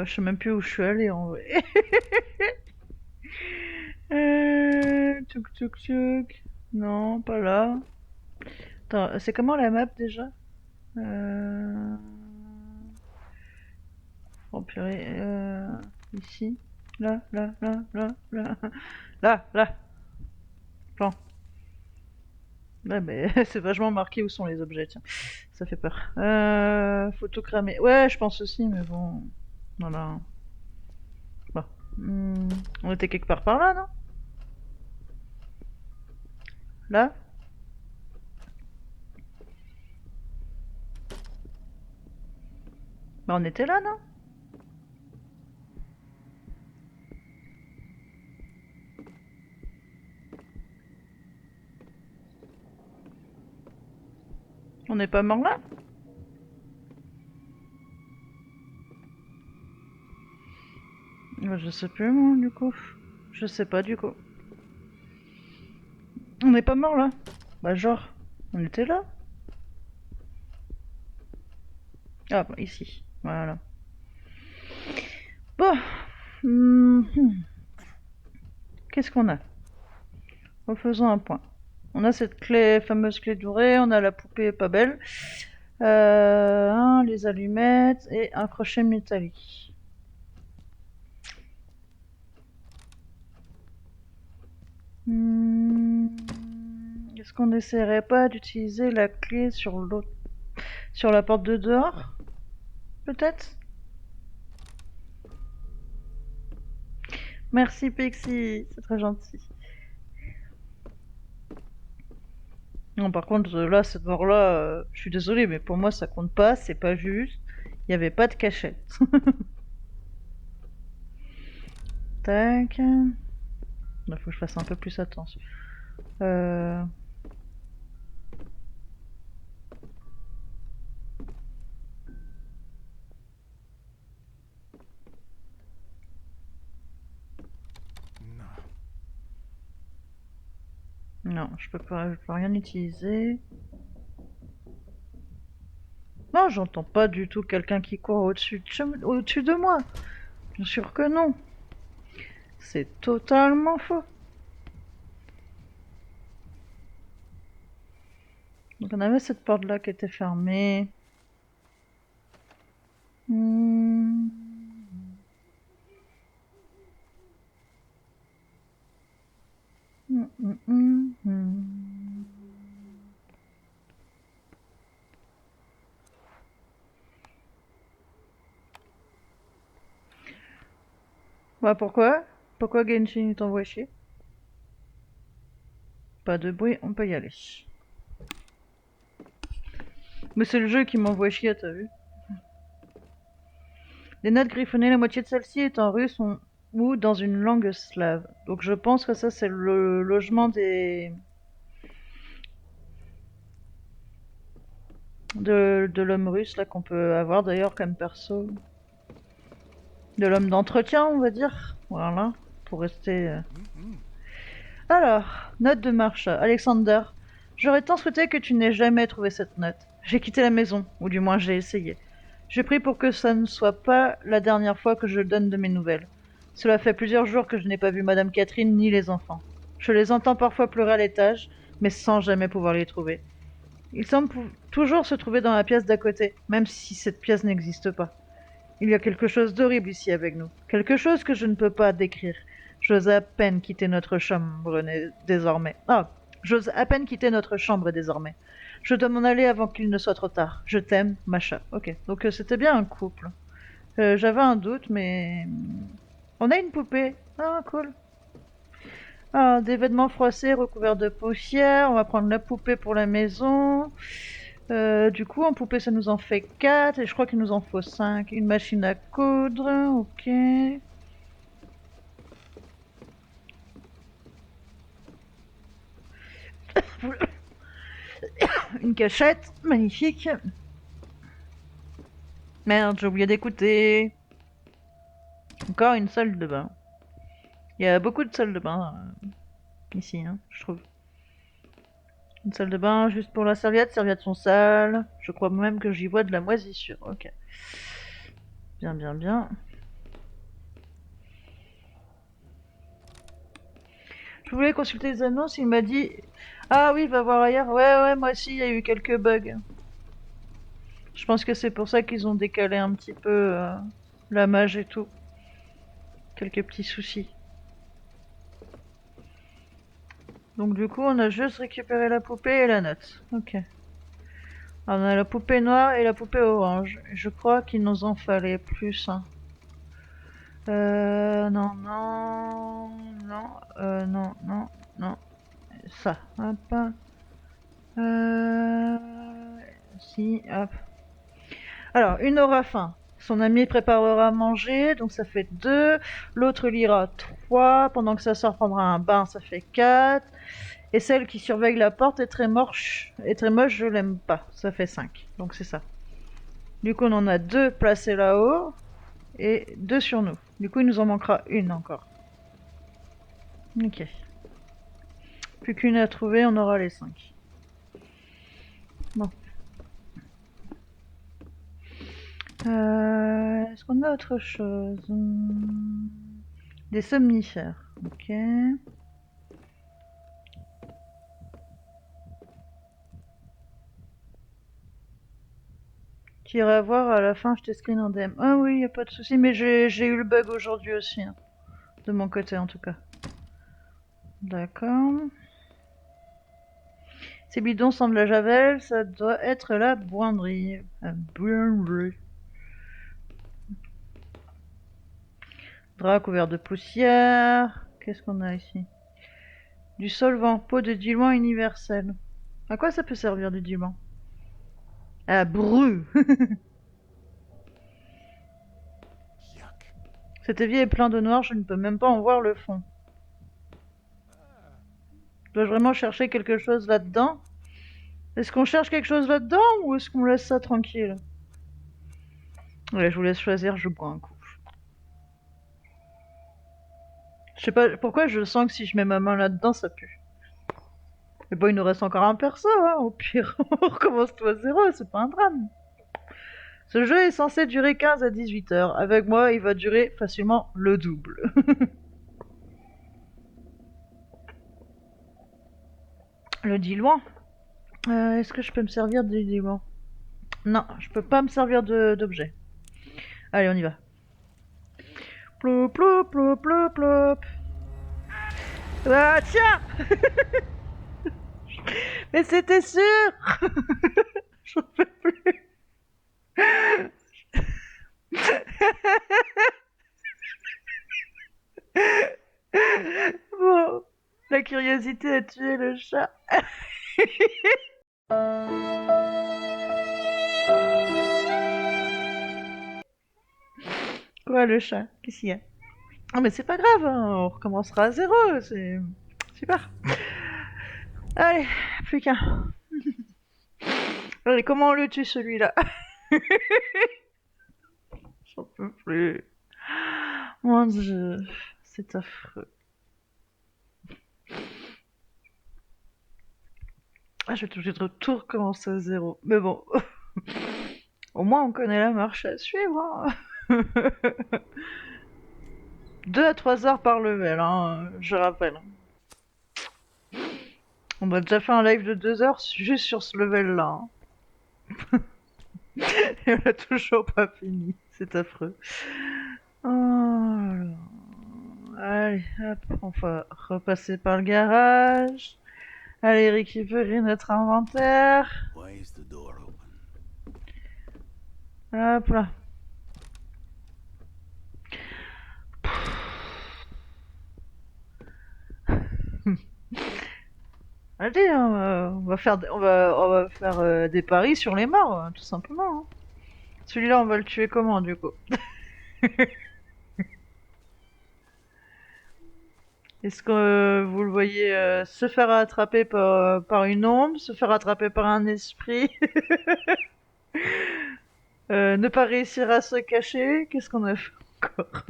Je sais même plus où je suis allée, en vrai. Tchouk tchouk tchouk. Non, pas là. Attends, c'est comment la map déjà? euh... Oh purée, ici. Là, là, là, là, là. Là, là. Plan. Ouais, mais c'est vachement marqué où sont les objets, tiens. Ça fait peur. Photo cramée. Ouais, je pense aussi, mais bon. Voilà. Bon. On était quelque part par là, non? Là? Bah, on était là, non? On n'est pas mort là? Bah, je sais plus, moi, du coup. Je sais pas, du coup. On n'est pas mort là? Bah, genre, on était là? Ah, bah, ici. Voilà. Bon. Qu'est-ce qu'on a? Refaisons un point. On a cette clé, fameuse clé dorée, on a la poupée pas belle, les allumettes et un crochet métallique. Est-ce qu'on n'essaierait pas d'utiliser la clé sur l'autre, sur la porte de dehors? Peut-être? Merci Pixie, c'est très gentil. Non, par contre, là, cette mort-là, je suis désolée, mais pour moi, ça compte pas, c'est pas juste. Il n'y avait pas de cachette. Tac. Il faut que je fasse un peu plus attention. Non, je peux rien utiliser. Non, j'entends pas du tout quelqu'un qui court au-dessus de moi. Bien sûr que non. C'est totalement faux. Donc on avait cette porte-là qui était fermée. Hmm. Bah pourquoi? Pourquoi Genshin t'envoie chier? Pas de bruit, on peut y aller. Mais c'est le jeu qui m'envoie chier, t'as vu? Les notes griffonnées, la moitié de celle-ci est en russe ou dans une langue slave. Donc je pense que ça c'est le logement de l'homme russe là qu'on peut avoir d'ailleurs comme perso. De l'homme d'entretien, on va dire. Voilà, pour rester... Alors, note de Marsha. Alexander, j'aurais tant souhaité que tu n'aies jamais trouvé cette note. J'ai quitté la maison, ou du moins j'ai essayé. Je prie pour que ça ne soit pas la dernière fois que je donne de mes nouvelles. Cela fait plusieurs jours que je n'ai pas vu Madame Catherine ni les enfants. Je les entends parfois pleurer à l'étage, mais sans jamais pouvoir les trouver. Ils semblent toujours se trouver dans la pièce d'à côté, même si cette pièce n'existe pas. Il y a quelque chose d'horrible ici avec nous. Quelque chose que je ne peux pas décrire. J'ose à peine quitter notre chambre désormais. Ah, j'ose à peine quitter notre chambre désormais. Je dois m'en aller avant qu'il ne soit trop tard. Je t'aime, Macha. Ok, donc c'était bien un couple. J'avais un doute, mais... On a une poupée. Ah, cool. Ah, des vêtements froissés recouverts de poussière. On va prendre la poupée pour la maison. Du coup, en poupée, ça nous en fait 4, et je crois qu'il nous en faut 5. Une machine à coudre, ok. Une cachette, magnifique. Merde, j'ai oublié d'écouter. Encore une salle de bain. Il y a beaucoup de salles de bain ici, hein, je trouve. Une salle de bain juste pour la serviette, serviettes sont sales. Je crois même que j'y vois de la moisissure, ok. Bien, bien, bien. Je voulais consulter les annonces, il m'a dit... Ah oui, va voir ailleurs. Ouais, ouais, moi aussi, il y a eu quelques bugs. Je pense que c'est pour ça qu'ils ont décalé un petit peu la mage et tout. Quelques petits soucis. Donc du coup, on a juste récupéré la poupée et la note. Ok. Alors, on a la poupée noire et la poupée orange. Je crois qu'il nous en fallait plus. Hein. Non, non, non, non, non, non. Ça, hop. Euh... Si, hop. Alors, une aura faim. Son ami préparera à manger, donc ça fait 2. L'autre lira 3. Pendant que sa sœur prendra un bain, ça fait 4. Et celle qui surveille la porte est très moche, je l'aime pas. Ça fait 5. Donc c'est ça. Du coup, on en a 2 placés là-haut. et 2 sur nous. Du coup, il nous en manquera une encore. Ok. Plus qu'une à trouver, on aura les 5. Bon. Est-ce qu'on a autre chose? Des somnifères. Ok. Tu iras voir à la fin, je t'ai screen en DM. Ah oui, y a pas de souci, mais j'ai eu le bug aujourd'hui aussi. Hein. De mon côté en tout cas. D'accord. Ces bidons sentent la javel, ça doit être la boinderie. La boinderie. Drap couvert de poussière. Qu'est-ce qu'on a ici? Du solvant, peau de diluant universel. À quoi ça peut servir du diluant? Ah, bru. Cet évier est plein de noir, je ne peux même pas en voir le fond. Dois-je vraiment chercher quelque chose là-dedans? Est-ce qu'on cherche quelque chose là-dedans ou est-ce qu'on laisse ça tranquille? Ouais, je vous laisse choisir, je bois un coup. Je sais pas pourquoi je sens que si je mets ma main là-dedans, ça pue. Mais bon, il nous reste encore un perso, hein, au pire. On recommence tout à zéro, c'est pas un drame. Ce jeu est censé durer 15 à 18 heures. Avec moi, il va durer facilement le double. Le diluant. Est-ce que je peux me servir du diluant? Non, je peux pas me servir d'objet. Allez, on y va. Plop, plop, plop, plop, plop. Ah, tiens. Mais c'était sûr. J'en peux plus. Bon, la curiosité a tué le chat. Quoi, le chat? Qu'est-ce qu'il y a? Ah, mais c'est pas grave, hein, on recommencera à zéro, c'est super. Allez, plus qu'un. Allez, comment on le tue celui-là? J'en peux plus. Mon dieu, c'est affreux. Ah, je vais être obligée de tout recommencer à zéro. Mais bon, au moins on connaît la marche à suivre. Hein. 2 à 3 heures par level, hein, je rappelle. On a déjà fait un live de 2 heures juste sur ce level-là. Hein. Et on a toujours pas fini, c'est affreux. Oh là là. Allez, hop, on va repasser par le garage. Allez, récupérer notre inventaire. Why is the door open? Hop là. Allez, on va faire, on va faire des paris sur les morts, tout simplement. Hein. Celui-là, on va le tuer comment, du coup? Est-ce que vous le voyez se faire attraper par une ombre, se faire attraper par un esprit, ne pas réussir à se cacher? Qu'est-ce qu'on a fait encore?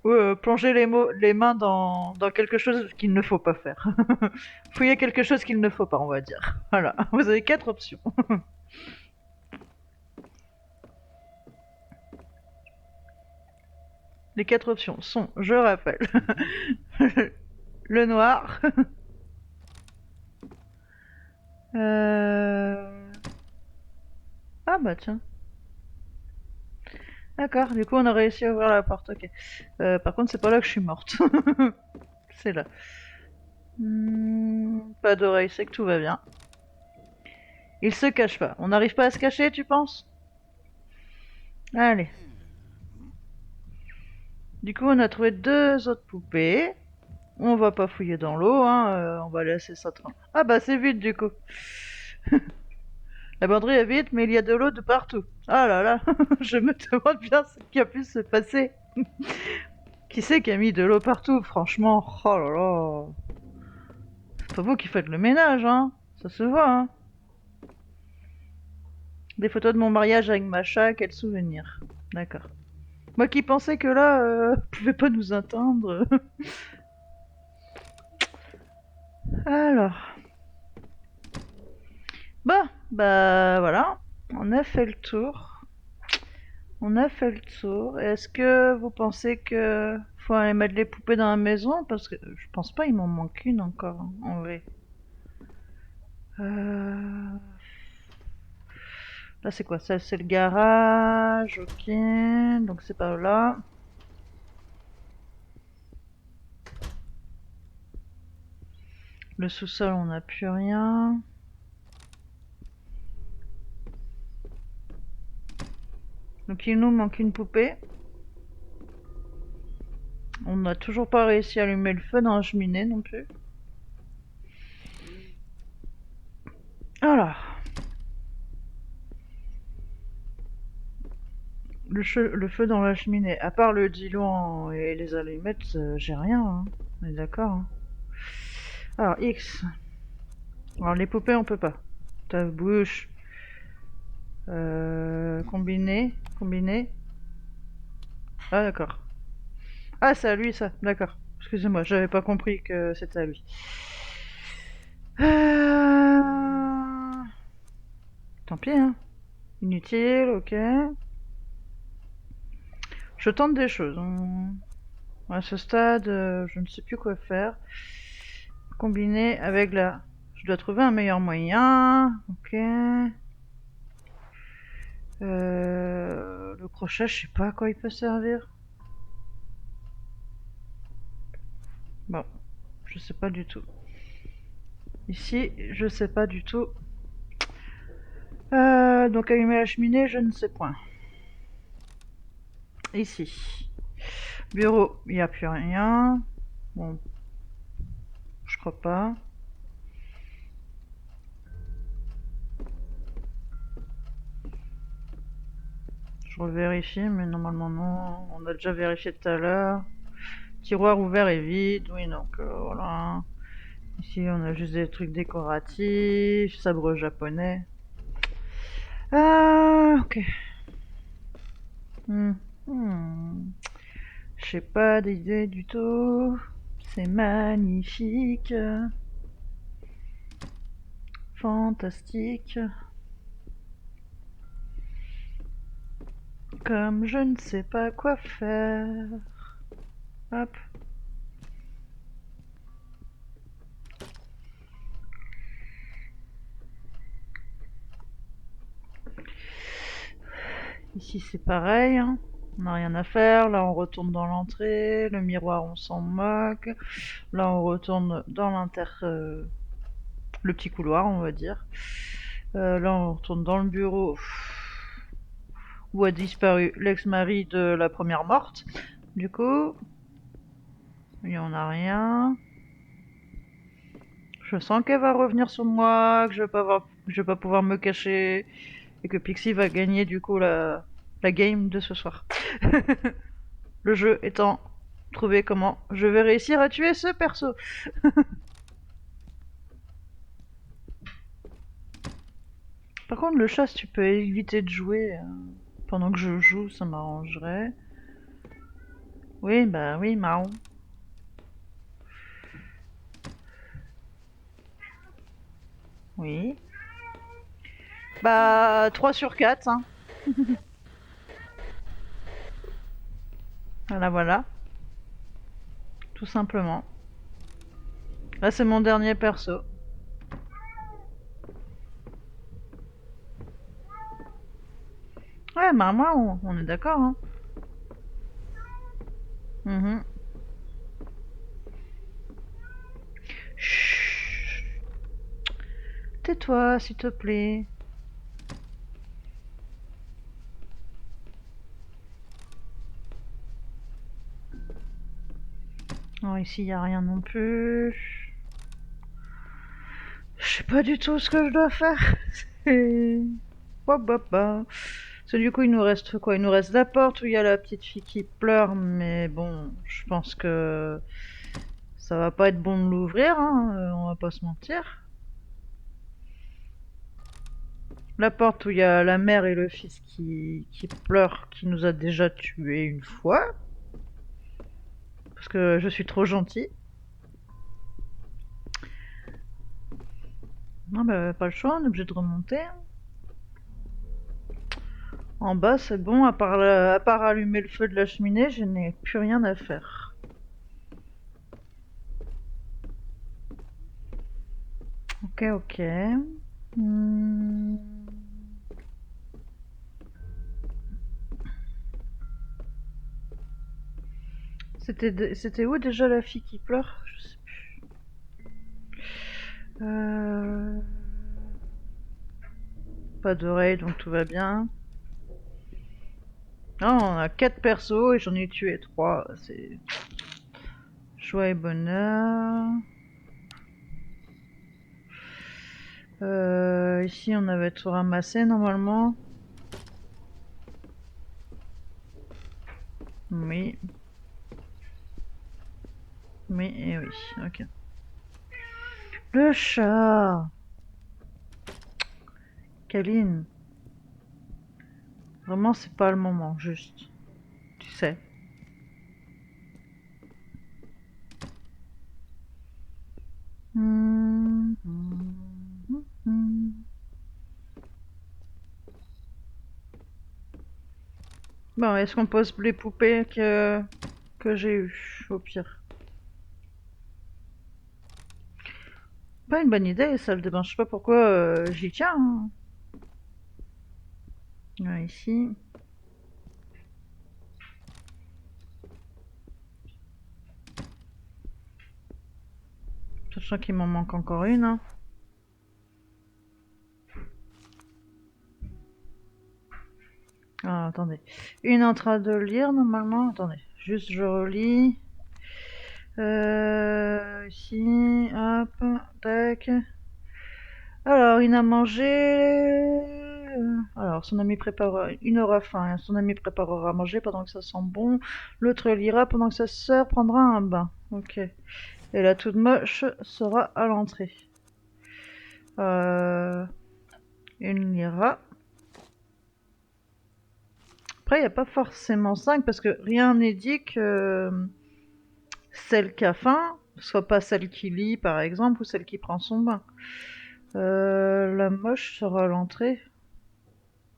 Ou plonger les mains dans quelque chose qu'il ne faut pas faire. Fouiller quelque chose qu'il ne faut pas, on va dire. Voilà, vous avez 4 options. Les 4 options sont, je rappelle, le noir. Ah bah tiens. D'accord, du coup on a réussi à ouvrir la porte, ok. Par contre c'est pas là que je suis morte. C'est là. Pas d'oreille, c'est que tout va bien. Il se cache pas. On n'arrive pas à se cacher, tu penses? Allez. Du coup on a trouvé 2 autres poupées. On va pas fouiller dans l'eau, hein, on va laisser ça tranquille. Ah bah c'est vide du coup. La banderie est vide, mais il y a de l'eau de partout. Ah là là, je me demande bien ce qui a pu se passer. Qui c'est qui a mis de l'eau partout, franchement? Oh là là. C'est pas vous qui faites le ménage, hein. Ça se voit, hein. Des photos de mon mariage avec Macha, quel souvenir. D'accord. Moi qui pensais que là, pouvait pas nous atteindre. Alors, bah voilà, on a fait le tour. On a fait le tour. Est-ce que vous pensez que faut aller mettre les poupées dans la maison? Parce que je pense pas, il m'en manque une encore, hein, en vrai. Euh... Là, c'est quoi? Ça, c'est le garage, ok. Donc, c'est pas là. Le sous-sol, on n'a plus rien. Donc, il nous manque une poupée. On n'a toujours pas réussi à allumer le feu dans la cheminée non plus. Alors, le feu dans la cheminée. À part le diluant et les allumettes, j'ai rien, hein. On est d'accord, hein. Alors, X. Alors, les poupées, on peut pas. Ta bouche. Combiner. Combiner. Ah, d'accord. Ah, c'est à lui, ça. D'accord. Excusez-moi, j'avais pas compris que c'était à lui. Euh... Tant pis, hein. Inutile, ok. Je tente des choses. À ce stade, je ne sais plus quoi faire. Combiner avec la... Je dois trouver un meilleur moyen. Ok. Le crochet, je sais pas à quoi il peut servir. Bon, je sais pas du tout. Ici, je sais pas du tout. Donc allumer la cheminée, je ne sais point. Ici. Bureau, il n'y a plus rien. Bon, je crois pas. Je revérifie, mais normalement non. On a déjà vérifié tout à l'heure. Tiroir ouvert et vide. Oui, donc voilà. Ici, on a juste des trucs décoratifs. Sabre japonais. Ah, ok. Hmm. Hmm. J'ai pas d'idée du tout. C'est magnifique. Fantastique. Comme je ne sais pas quoi faire. Hop. Ici c'est pareil, hein. On n'a rien à faire. Là on retourne dans l'entrée. Le miroir on s'en moque. Là on retourne dans le petit couloir on va dire. Là on retourne dans le bureau où a disparu l'ex-mari de la première morte. Du coup, il n'y en a rien. Je sens qu'elle va revenir sur moi, que je vais pas pouvoir me cacher et que Pixie va gagner du coup la game de ce soir. Le jeu étant trouver comment je vais réussir à tuer ce perso. Par contre, le chat, si tu peux éviter de jouer pendant que je joue, ça m'arrangerait. Oui, bah oui, marron. Oui. Bah, 3 sur 4, hein. Voilà, voilà. Tout simplement. Là, c'est mon dernier perso. Ouais, bah moi, on est d'accord, hein. Mhm. Chut. Tais-toi, s'il te plaît. Non, ici, il n'y a rien non plus. Je sais pas du tout ce que je dois faire. Hop, hop, hop. Parce que du coup, il nous reste quoi? Il nous reste la porte où il y a la petite fille qui pleure, mais bon, je pense que ça va pas être bon de l'ouvrir, hein, on va pas se mentir. La porte où il y a la mère et le fils qui pleurent, qui nous a déjà tués une fois. Parce que je suis trop gentil. Non, bah, pas le choix, on est obligé de remonter. En bas, c'est bon, à part allumer le feu de la cheminée, je n'ai plus rien à faire. Ok, ok. Hmm. C'était où déjà la fille qui pleure? Je sais plus. Euh, Pas d'oreille, donc tout va bien. Ah, on a 4 persos et j'en ai tué 3. C'est joie et bonheur. Ici, on avait tout ramassé normalement. Oui. Oui et oui. Ok. Le chat. Kaline. Vraiment, c'est pas le moment, juste. Tu sais. Bon, est-ce qu'on pose les poupées que j'ai eues, au pire? Pas une bonne idée, salle de bain. Je sais pas pourquoi j'y tiens, hein. Ouais, ici. Sachant qu'il m'en manque encore une, hein. Ah, attendez. Une en train de lire, normalement. Attendez. Juste, je relis. Ici, hop, tac. Alors, il a mangé. Alors, son ami préparera. Une aura faim. Son ami préparera à manger pendant que ça sent bon. L'autre lira pendant que sa sœur prendra un bain. Ok. Et la toute moche sera à l'entrée. Euh, une lira. Après, il n'y a pas forcément 5 parce que rien n'est dit que celle qui a faim soit pas celle qui lit, par exemple, ou celle qui prend son bain. La moche sera à l'entrée.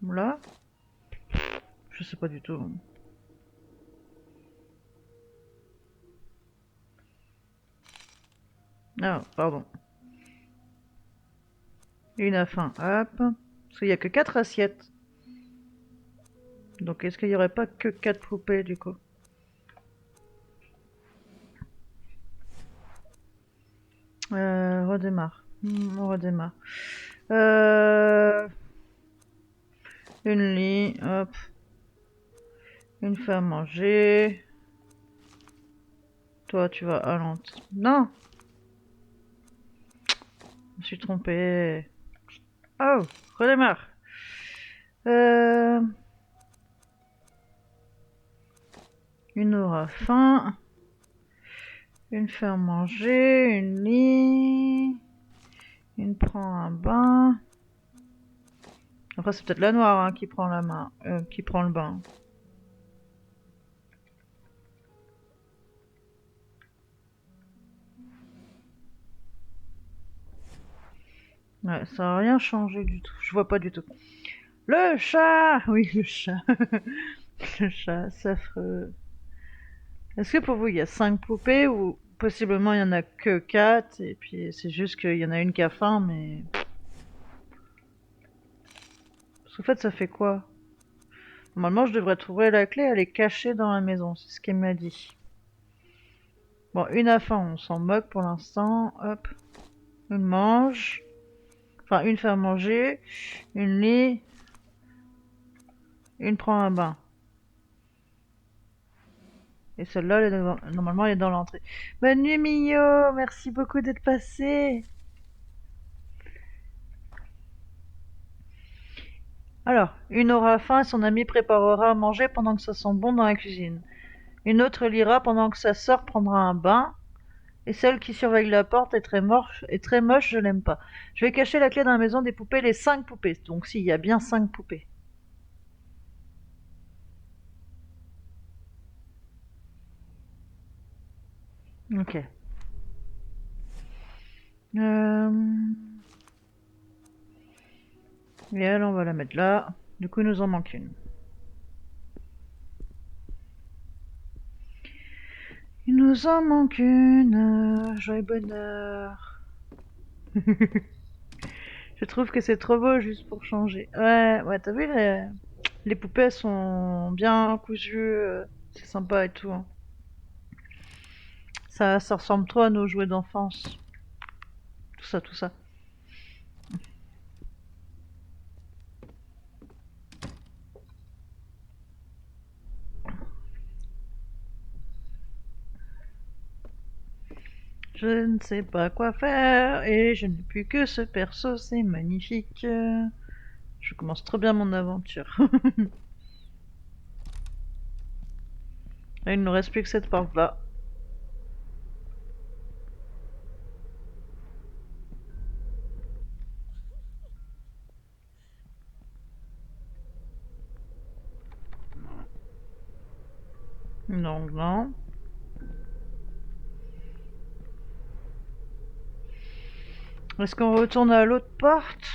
Là, je sais pas du tout. Ah, pardon. Une a faim, hop. Parce qu'il y a que 4 assiettes. Donc est-ce qu'il y aurait pas que 4 poupées du coup? Redémarre. On redémarre. Euh, une lit, hop. Une fait à manger. Toi, tu vas à l'entrée. Non! Je me suis trompée. Oh! Redémarre! Euh, une aura faim. Une fait à manger. Une lit. Une prend un bain. Après, c'est peut-être la noire hein, qui prend la main. Qui prend le bain. Ouais, ça n'a rien changé du tout. Je vois pas du tout. Le chat! Oui, le chat. Le chat, c'est affreux. Est-ce que pour vous, il y a 5 poupées ou possiblement il y en a que 4 et puis c'est juste qu'il y en a une qui a faim, mais... Parce qu'en fait, ça fait quoi? Normalement, je devrais trouver la clé, elle est cachée dans la maison, c'est ce qu'elle m'a dit. Bon, une a faim, on s'en moque pour l'instant. Hop, une mange. Enfin, une fait à manger, une lit, une prend un bain. Et celle-là, normalement, elle est dans l'entrée. Bonne nuit, Mio! Merci beaucoup d'être passé! Alors, une aura faim et son ami préparera à manger pendant que ça sent bon dans la cuisine. Une autre lira pendant que sa sœur prendra un bain. Et celle qui surveille la porte est très moche, je l'aime pas. Je vais cacher la clé dans la maison des poupées, les 5 poupées. Donc si, il y a bien 5 poupées. Ok. Euh... Et elle, on va la mettre là. Du coup, il nous en manque une. Il nous en manque une. Joie et bonheur. Je trouve que c'est trop beau juste pour changer. Ouais, ouais, t'as vu, les poupées elles sont bien cousues. C'est sympa et tout, hein. Ça ressemble trop à nos jouets d'enfance. Tout ça, tout ça. Je ne sais pas quoi faire et je n'ai plus que ce perso, c'est magnifique. Je commence trop bien mon aventure. Et il ne nous reste plus que cette porte-là. Donc non. Est-ce qu'on retourne à l'autre porte?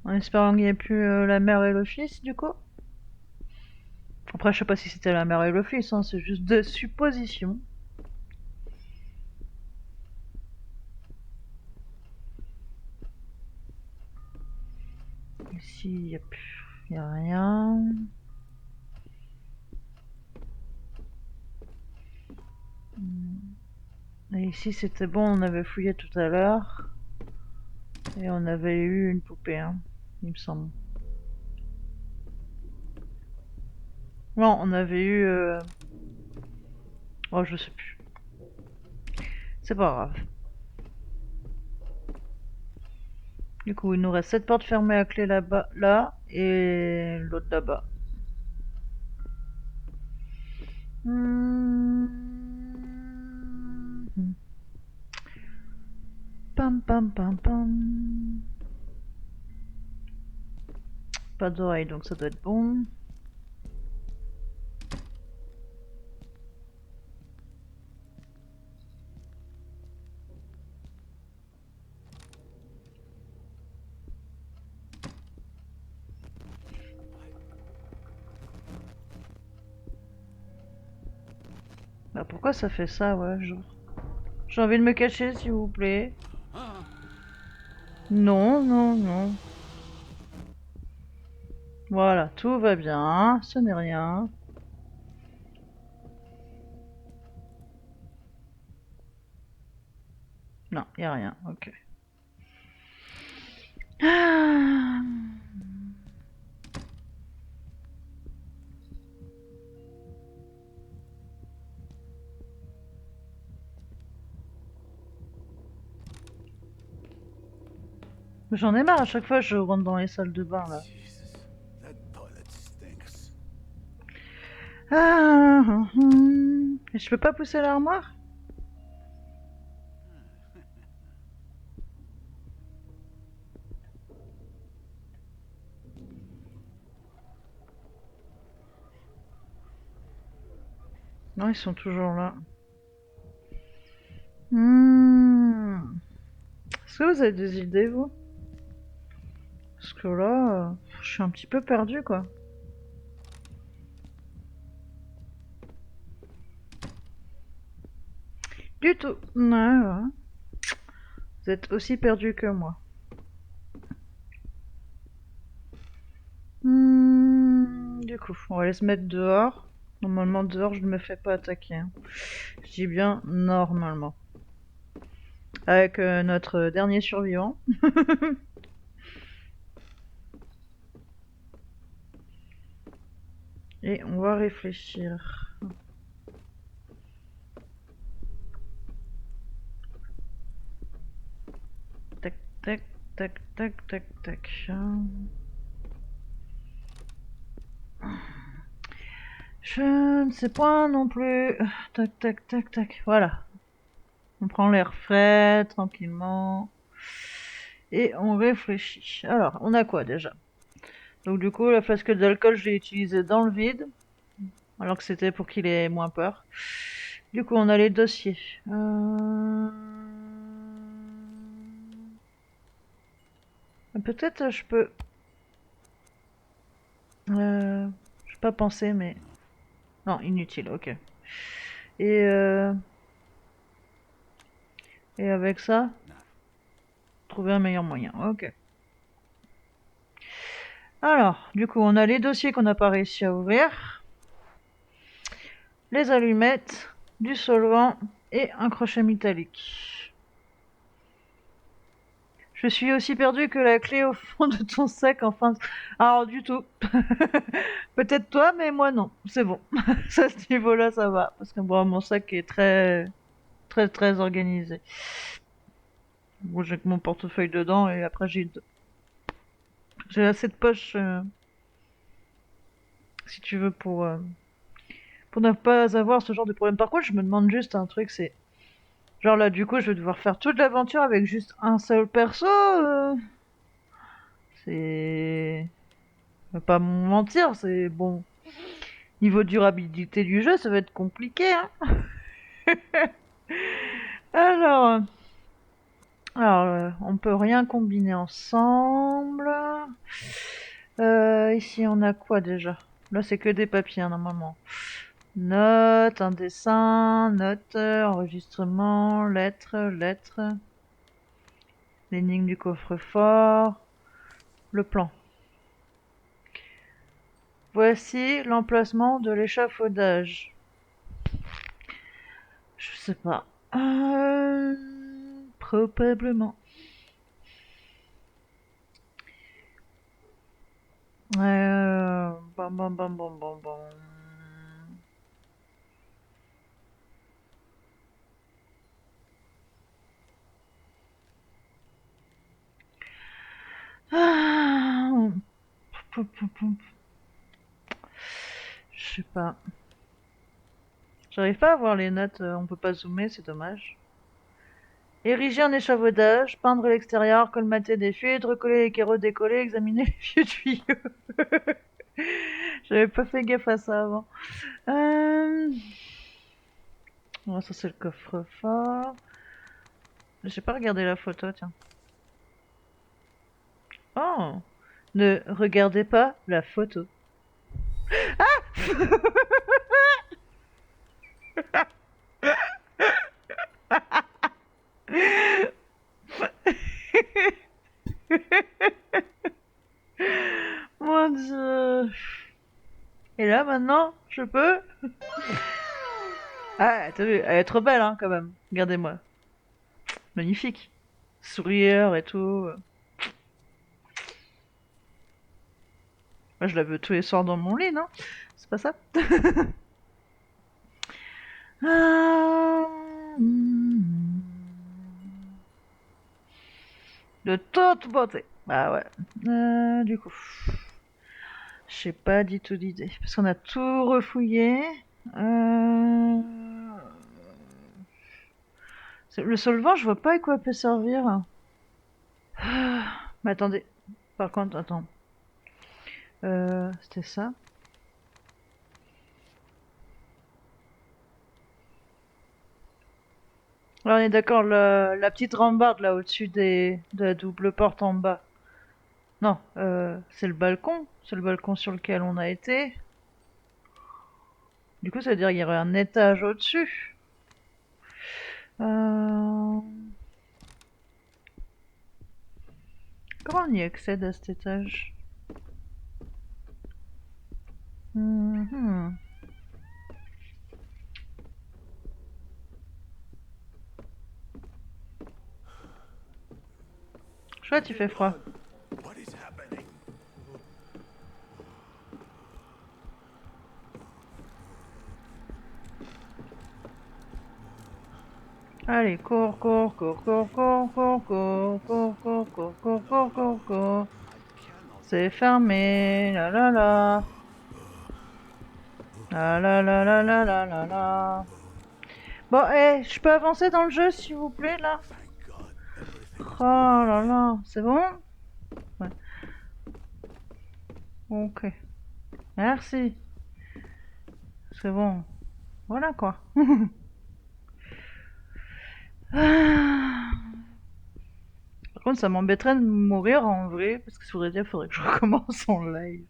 En espérant qu'il n'y ait plus la mère et le fils, du coup. Après, je sais pas si c'était la mère et le fils, hein, c'est juste des suppositions. Ici, y a rien. Et ici, c'était bon, on avait fouillé tout à l'heure. Et on avait eu une poupée, hein, il me semble. Non, on avait eu... Oh, je sais plus. C'est pas grave. Du coup, il nous reste cette porte fermée à clé là-bas, là, et l'autre là-bas. Hmm. Pam pam pam pam. Pas d'oreille, donc ça doit être bon. Bah pourquoi ça fait ça, ouais, genre. J'ai envie de me cacher, s'il vous plaît. Non, non, non. Voilà, tout va bien, ce n'est rien. Non, y a rien, ok. Ah. J'en ai marre, à chaque fois je rentre dans les salles de bain là. Jesus, that toilet stinks. Et je peux pas pousser l'armoire? Non, ils sont toujours là. Est-ce que vous avez des idées, vous? Parce que là, je suis un petit peu perdue, quoi. Du tout. Ouais, ouais. Vous êtes aussi perdu que moi. Du coup, on va aller se mettre dehors. Normalement, dehors, je ne me fais pas attaquer, hein. Je dis bien normalement. Avec notre dernier survivant. Et on va réfléchir. Tac, tac, tac, tac, tac, tac. Je ne sais point non plus. Tac, tac, tac, tac. Voilà. On prend l'air frais, tranquillement. Et on réfléchit. Alors, on a quoi déjà? Donc du coup, la flasque d'alcool, je l'ai utilisée dans le vide. Alors que c'était pour qu'il ait moins peur. Du coup, on a les dossiers. Peut-être je peux... Je pas pensé, mais... Non, inutile, ok. Et, euh... Et avec ça, trouver un meilleur moyen. Ok. Alors, du coup, on a les dossiers qu'on n'a pas réussi à ouvrir, les allumettes, du solvant et un crochet métallique. Je suis aussi perdu que la clé au fond de ton sac, enfin... Alors, du tout. Peut-être toi, mais moi non. C'est bon. À ce niveau-là, ça va. Parce que bon, mon sac est très, très, très organisé. Bon, j'ai que mon portefeuille dedans et après j'ai assez de poches, si tu veux, pour ne pas avoir ce genre de problème. Par contre, je me demande juste un truc, c'est... Genre là, du coup, je vais devoir faire toute l'aventure avec juste un seul perso. C'est... Je vais pas mentir, c'est bon. Niveau durabilité du jeu, ça va être compliqué, hein. Alors, on peut rien combiner ensemble. Ici, on a quoi déjà? Là, c'est que des papiers, hein, normalement. Note, un dessin, note, enregistrement, lettre, l'énigme du coffre-fort, le plan. Voici l'emplacement de l'échafaudage. Je sais pas. Probablement. Bam bam bam bam bam bam. Ah, je sais pas. J'arrive pas à voir les notes, on peut pas zoomer, c'est dommage. Ériger un échafaudage, peindre l'extérieur, colmater des fuites, recoller les carreaux décollés, examiner les vieux tuyaux. J'avais pas fait gaffe à ça avant. Bon, ça c'est le coffre-fort. J'ai pas regardé la photo, tiens. Oh! Ne regardez pas la photo. Mon Dieu! Et là maintenant, je peux? Ah, t'as vu, elle est trop belle, hein, quand même. Regardez-moi. Magnifique. Sourire et tout. Moi, je la veux tous les soirs dans mon lit, non? C'est pas ça? Ah, de toute beauté. Bah ouais. Du coup, j'ai pas du tout d'idée. Parce qu'on a tout refouillé. Euh, Le solvant, je vois pas à quoi il peut servir. Mais attendez. Par contre, attends. C'était ça. Là, on est d'accord, la petite rambarde là au-dessus de la double porte en bas. Non, c'est le balcon. C'est le balcon sur lequel on a été. Du coup, ça veut dire qu'il y aurait un étage au-dessus. Euh, Comment on y accède à cet étage? Mhm. Chouette, il fait froid. What is happening? Allez, cours, cours, cours, cours, cours, cours, cours, cours, cours, cours, cours, cours, cours, cours. I cannot. C'est fermé, la la la. La la la la la la la la. Bon, je peux avancer dans le jeu s'il vous plaît là? Thank God, everything is. Oh là là, c'est bon? Ouais. Ok. Merci. C'est bon. Voilà quoi. Ah. Par contre, ça m'embêterait de mourir en vrai, parce que ça voudrait dire qu'il faudrait que je recommence en live.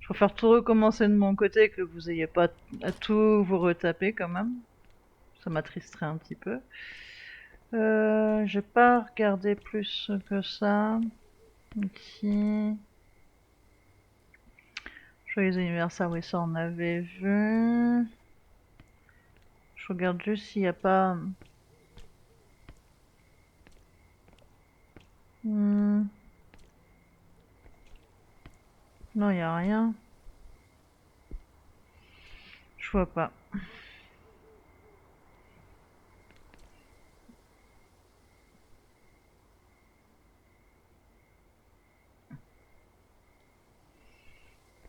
Je préfère tout recommencer de mon côté que vous ayez pas à tout vous retaper quand même. Ça m'attristerait un petit peu. J'ai pas regardé plus que ça. Ici. Joyeux anniversaire, oui, ça on avait vu. Je regarde juste s'il n'y a pas. Hmm, non, il n'y a rien. Je vois pas.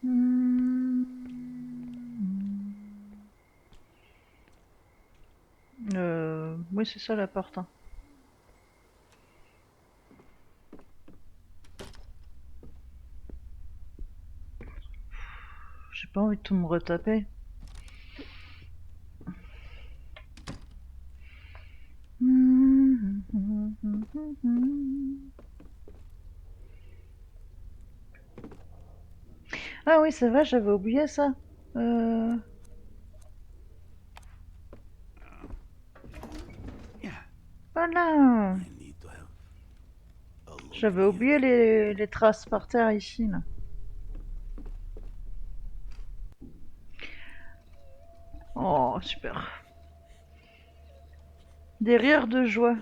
Hmm. Oui, c'est ça la porte, hein. J'ai pas envie de tout me retaper. Ah oui, c'est vrai, j'avais oublié ça. Euh, Yeah, Voilà. I need to have a look J'avais in oublié here. les traces par terre ici, là. Oh, super. Des rires de joie.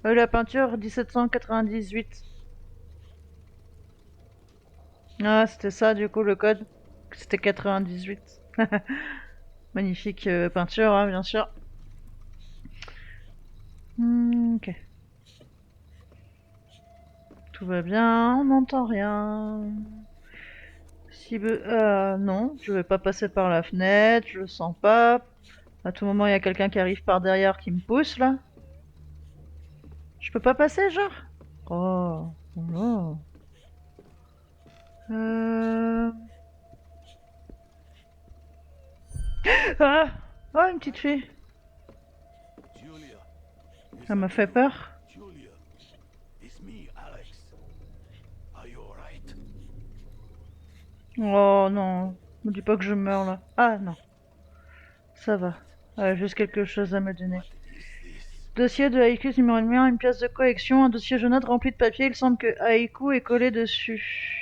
La peinture 1798. Ah, c'était ça, du coup, le code. C'était 98. Magnifique peinture, hein, bien sûr. Ok. Tout va bien, on n'entend rien. Si non, je vais pas passer par la fenêtre, je le sens pas. À tout moment, il y a quelqu'un qui arrive par derrière qui me pousse, là. Je peux pas passer, genre? Oh, oh. Euh... Ah! Oh, une petite fille. Julia, is Ça m'a that fait you? peur. Julia, it's me, Alex. Are you alright? Oh non, me dis pas que je meurs là. Ah non, ça va. Juste quelque chose à me donner. What is this? Dossier de Haïku numéro 1, une pièce de collection, un dossier jaunâtre rempli de papier. Il semble que Haïku est collé dessus.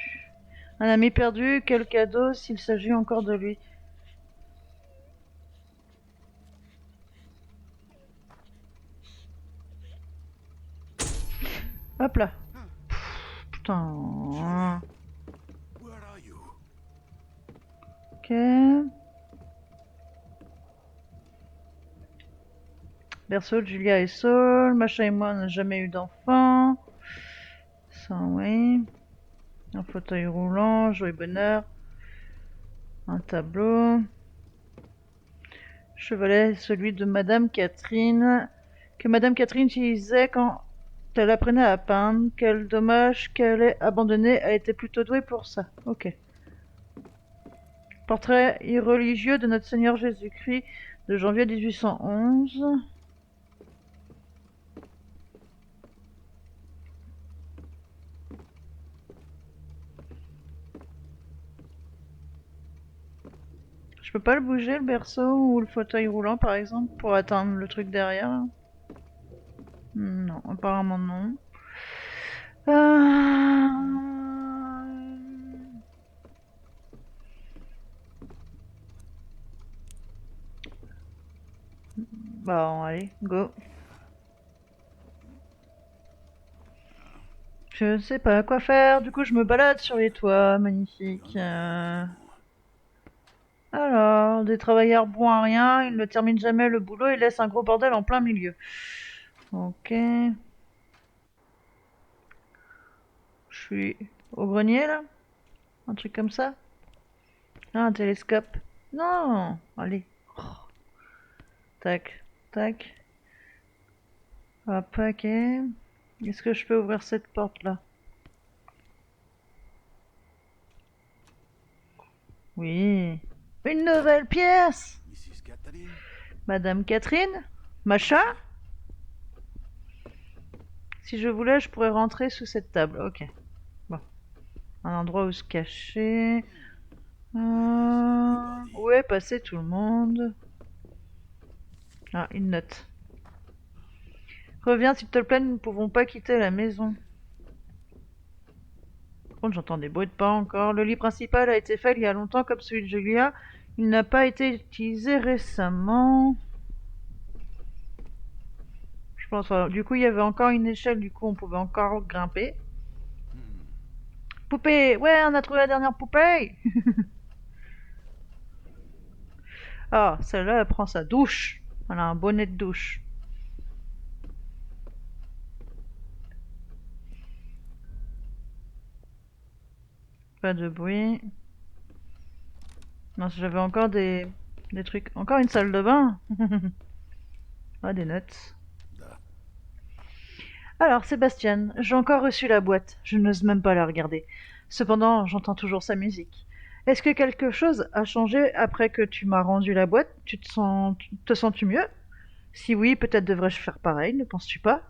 Un ami perdu, quel cadeau s'il s'agit encore de lui. Hop là. Putain. Where are you? Ok. Berceau, Julia et Saul. Macha et moi, on n'a jamais eu d'enfant. Ça, oui. Un fauteuil roulant, joie et bonheur. Un tableau. Chevalet, celui de Madame Catherine, que Madame Catherine utilisait quand elle apprenait à peindre. Quel dommage qu'elle ait abandonné, elle était plutôt douée pour ça. Ok. Portrait irreligieux de notre Seigneur Jésus-Christ de janvier 1811. Je peux pas le bouger, le berceau ou le fauteuil roulant par exemple, pour atteindre le truc derrière. Non, apparemment non. Bon, allez, go. Je sais pas quoi faire, du coup je me balade sur les toits, magnifique. Alors, des travailleurs bons à rien, ils ne terminent jamais le boulot et laissent un gros bordel en plein milieu. Ok. suis au grenier là? Un truc comme ça? Ah, un télescope. Non! Allez. Oh. Tac, tac. Hop, ok. Est-ce que je peux ouvrir cette porte là? Oui. Une nouvelle pièce! Mrs. Catherine? Madame Catherine? Macha? Si je voulais, je pourrais rentrer sous cette table. Ok. Bon. Un endroit où se cacher. Où est passé tout le monde? Ah, une note. Reviens s'il te plaît, nous ne pouvons pas quitter la maison. Par contre, j'entends des bruits de pas encore. Le lit principal a été fait il y a longtemps comme celui de Julia. Il n'a pas été utilisé récemment. Je pense, voilà. Du coup, il y avait encore une échelle, du coup, on pouvait encore grimper. Poupée! Ouais, on a trouvé la dernière poupée! Ah, celle-là, elle prend sa douche. Elle a un bonnet de douche. Pas de bruit. Non, j'avais encore des trucs. Encore une salle de bain. Ah, des notes. Da. Alors, Sébastien, j'ai encore reçu la boîte. Je n'ose même pas la regarder. Cependant, j'entends toujours sa musique. Est-ce que quelque chose a changé après que tu m'as rendu la boîte? Te sens-tu mieux? Si oui, peut-être devrais-je faire pareil, ne penses-tu pas?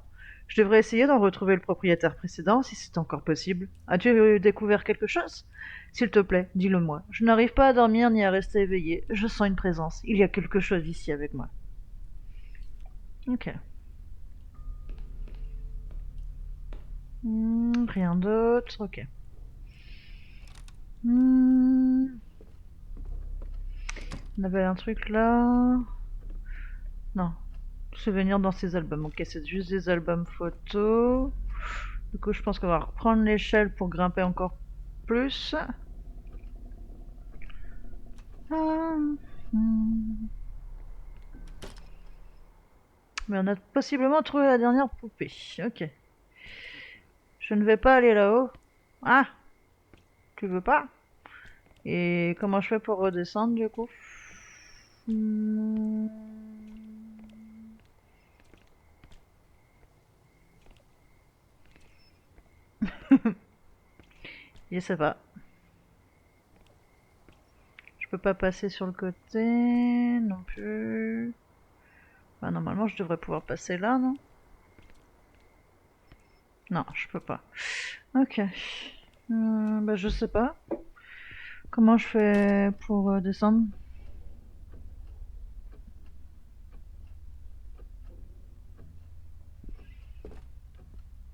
Je devrais essayer d'en retrouver le propriétaire précédent, si c'est encore possible. As-tu découvert quelque chose? S'il te plaît, dis-le-moi. Je n'arrive pas à dormir ni à rester éveillé. Je sens une présence. Il y a quelque chose ici avec moi. Ok. Rien d'autre. Ok. On avait un truc là. Non. Souvenirs dans ces albums. Ok, c'est juste des albums photos. Du coup, je pense qu'on va reprendre l'échelle pour grimper encore plus. Ah, Mais on a possiblement trouvé la dernière poupée. Ok. Je ne vais pas aller là-haut. Ah, tu veux pas? Et comment je fais pour redescendre du coup? Hmm. Je sais pas. Je peux pas passer sur le côté non plus. Bah, normalement, je devrais pouvoir passer là, non? Non, je peux pas. Ok. Bah, je sais pas. Comment je fais pour descendre?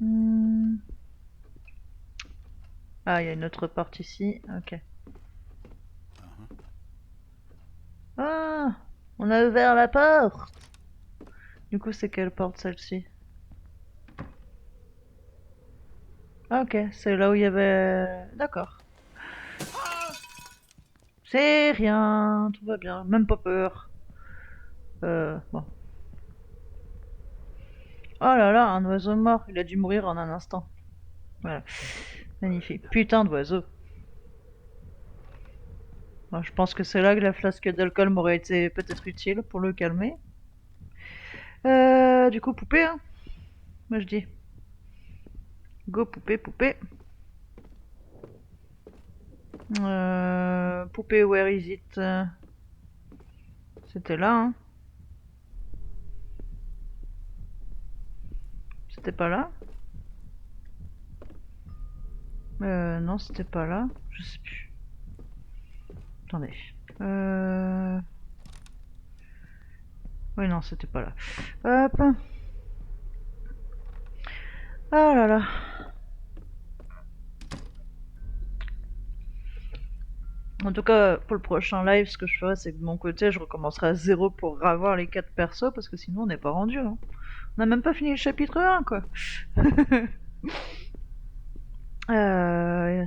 Hmm. Ah, il y a une autre porte ici. Ok. Ah, on a ouvert la porte. Du coup, c'est quelle porte celle-ci? Ah, ok, c'est là où il y avait. D'accord. C'est rien, tout va bien, même pas peur. Bon. Oh là là, un oiseau mort, il a dû mourir en un instant. Voilà, magnifique. Putain d'oiseau. Bon, je pense que c'est là que la flasque d'alcool m'aurait été peut-être utile pour le calmer. Du coup, poupée, hein. Moi je dis. Go poupée, poupée. Poupée, where is it? C'était là, hein. C'était pas là? Non, c'était pas là. Je sais plus. Attendez. Oui, non, c'était pas là. Hop. Ah là là. En tout cas, pour le prochain live, ce que je ferai, c'est que de mon côté, je recommencerai à zéro pour avoir les 4 persos, parce que sinon, on n'est pas rendu. Hein. On n'a même pas fini le chapitre 1, quoi.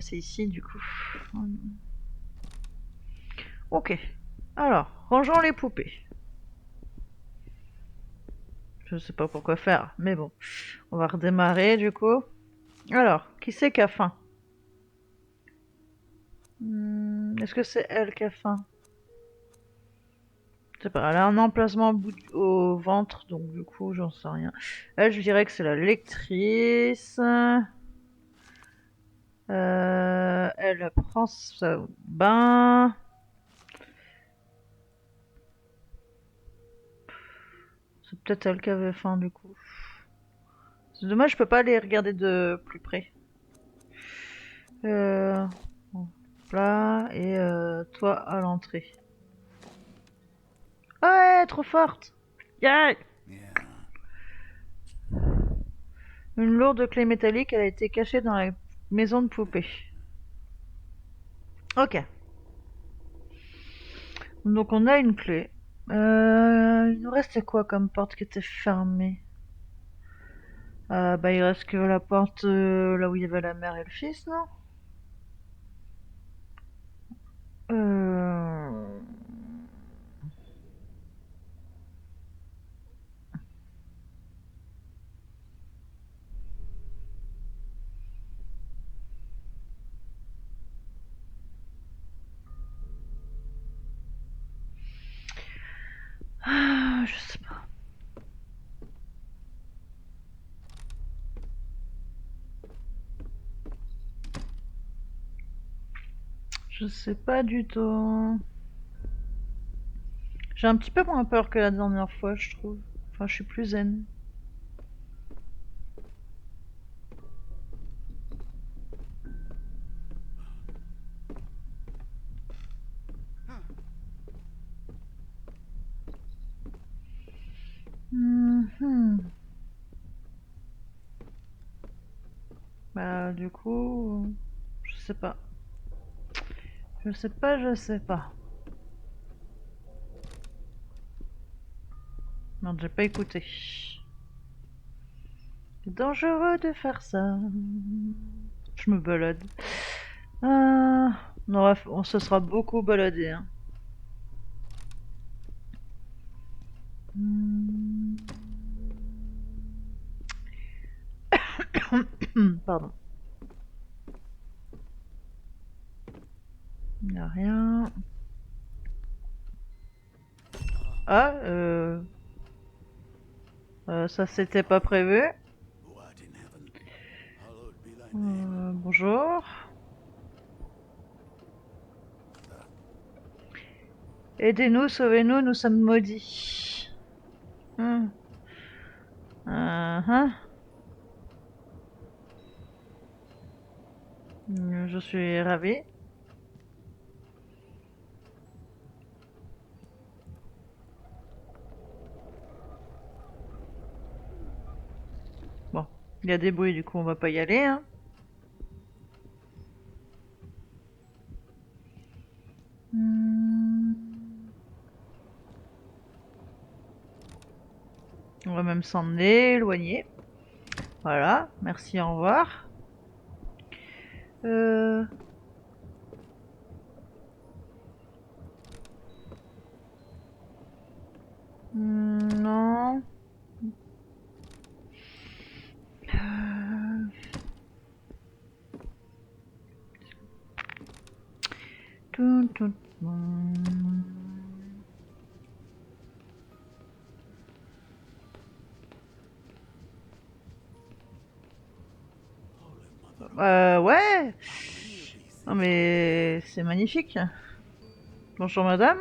C'est ici, du coup. Ok. Alors, rangeons les poupées. Je sais pas pourquoi faire, mais bon. On va redémarrer, du coup. Alors, qui c'est qui a faim? Est-ce que c'est elle qui a faim? Je sais pas, elle a un emplacement au ventre, donc du coup, j'en sais rien. Elle, je dirais que c'est la lectrice. Elle prend sa bain. C'est peut-être elle qui avait faim, du coup. C'est dommage, je peux pas les regarder de plus près. Bon, là, et toi à l'entrée. Ouais, trop forte! Yeah! Yeah. Une lourde clé métallique, elle a été cachée dans la maison de poupée. Ok. Donc on a une clé. Il nous reste quoi comme porte qui était fermée? Bah il reste que la porte là où il y avait la mère et le fils, non? Euh... je sais pas. Je sais pas du tout. J'ai un petit peu moins peur que la dernière fois, je trouve. Enfin, je suis plus zen. Mhm. Bah, du coup, je sais pas. Je sais pas, je sais pas. Non, j'ai pas écouté. C'est dangereux de faire ça. Je me balade. On se sera beaucoup baladé. Hein. Hmm. Pardon. Il n'y a rien. Ah, ça c'était pas prévu. Who art in heaven, hallowed be thy name. Bonjour. Aidez-nous, sauvez-nous, nous sommes maudits. Hmm. Hein. Je suis ravie. Bon, il y a des bruits, du coup on va pas y aller. Hein. Hmm. On va même s'en éloigner. Voilà, merci, au revoir. Euh... non. Euh, tout, tout, Holy Mother, ouais. how many of these Non things are mais c'est magnifique. Bonjour madame.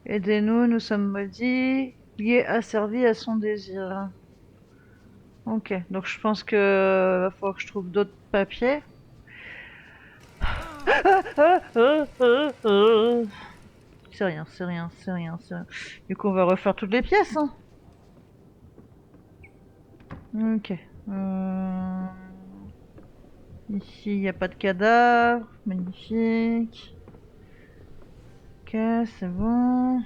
Aidez-nous, nous sommes maudits, liés, asservis à son désir. Ok, donc je pense que va falloir que je trouve d'autres papiers. C'est rien, c'est rien, c'est rien, c'est rien. Du coup, on va refaire toutes les pièces. Hein. Ok. Ici, il n'y a pas de cadavre. Magnifique. Ok, c'est bon.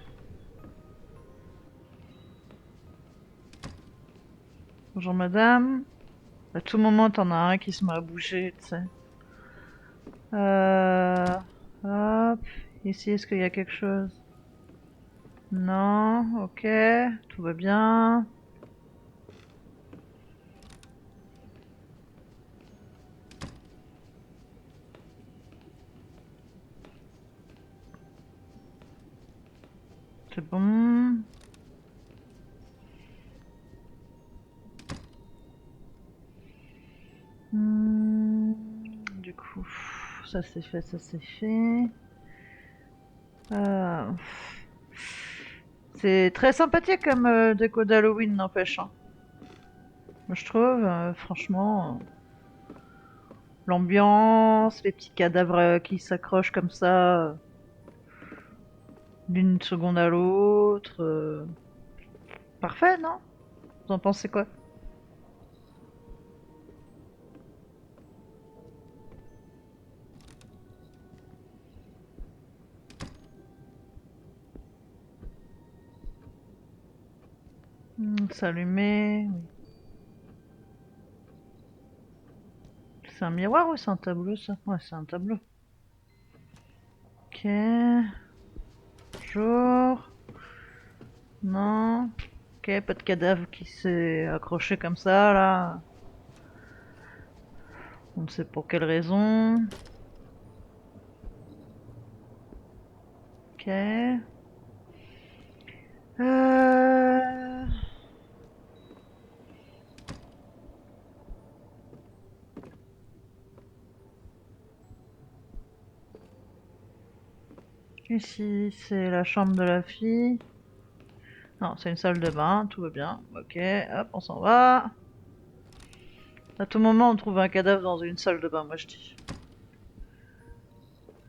Bonjour madame. À tout moment, t'en as un qui se met à bouger, tu sais. Euh... Hop. Ici, est-ce qu'il y a quelque chose? Non, ok. Tout va bien. C'est bon. Du coup, ça c'est fait, ça c'est fait. Euh, C'est très sympathique comme déco d'Halloween, n'empêche, hein. Moi, je trouve, franchement, l'ambiance, les petits cadavres qui s'accrochent comme ça, d'une seconde à l'autre. Parfait, non? Vous en pensez quoi? S'allumer. Oui. C'est un miroir ou c'est un tableau ça? Ouais, c'est un tableau. Ok. Bonjour. Non. Ok, pas de cadavre qui s'est accroché comme ça là. On ne sait pour quelle raison. Ok. Euh... Ici, c'est la chambre de la fille. Non, c'est une salle de bain, tout va bien. Ok, hop, on s'en va. À tout moment, on trouve un cadavre dans une salle de bain, moi je dis.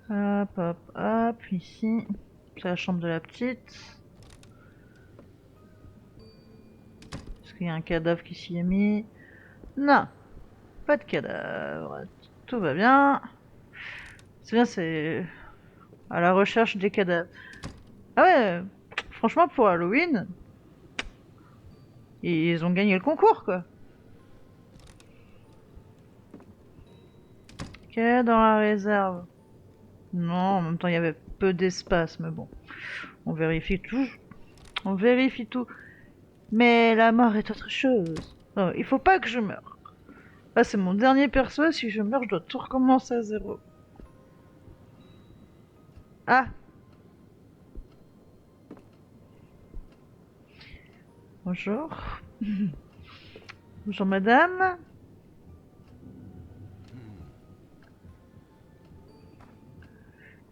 Hop, hop, hop, ici. C'est la chambre de la petite. Est-ce qu'il y a un cadavre qui s'y est mis? Non, pas de cadavre. Tout va bien. C'est bien, c'est à la recherche des cadavres. Ah ouais, franchement, pour Halloween, ils ont gagné le concours, quoi. Ok, dans la réserve. Non, en même temps, il y avait peu d'espace, mais bon. On vérifie tout. On vérifie tout. Mais la mort est autre chose. Oh, il faut pas que je meure. Là, c'est mon dernier perso. Si je meurs, je dois tout recommencer à zéro. Ah, bonjour. Bonjour, madame.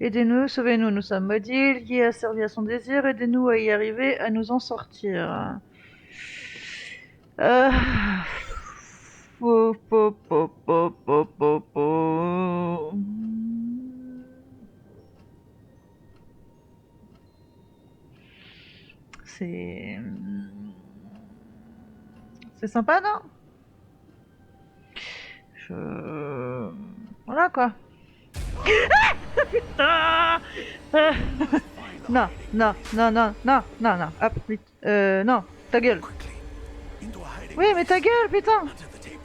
Aidez-nous, sauvez-nous. Nous sommes maudits. Lié a servi à son désir. Aidez-nous à y arriver, à nous en sortir. Euh... Po. C'est... C'est sympa, non? Je... Voilà, quoi. Ah Ah non, non, non, non, non, non, non. Hop, vite. Non, ta gueule. Quickly. Into a hiding Oui, mais ta gueule, putain. under the table.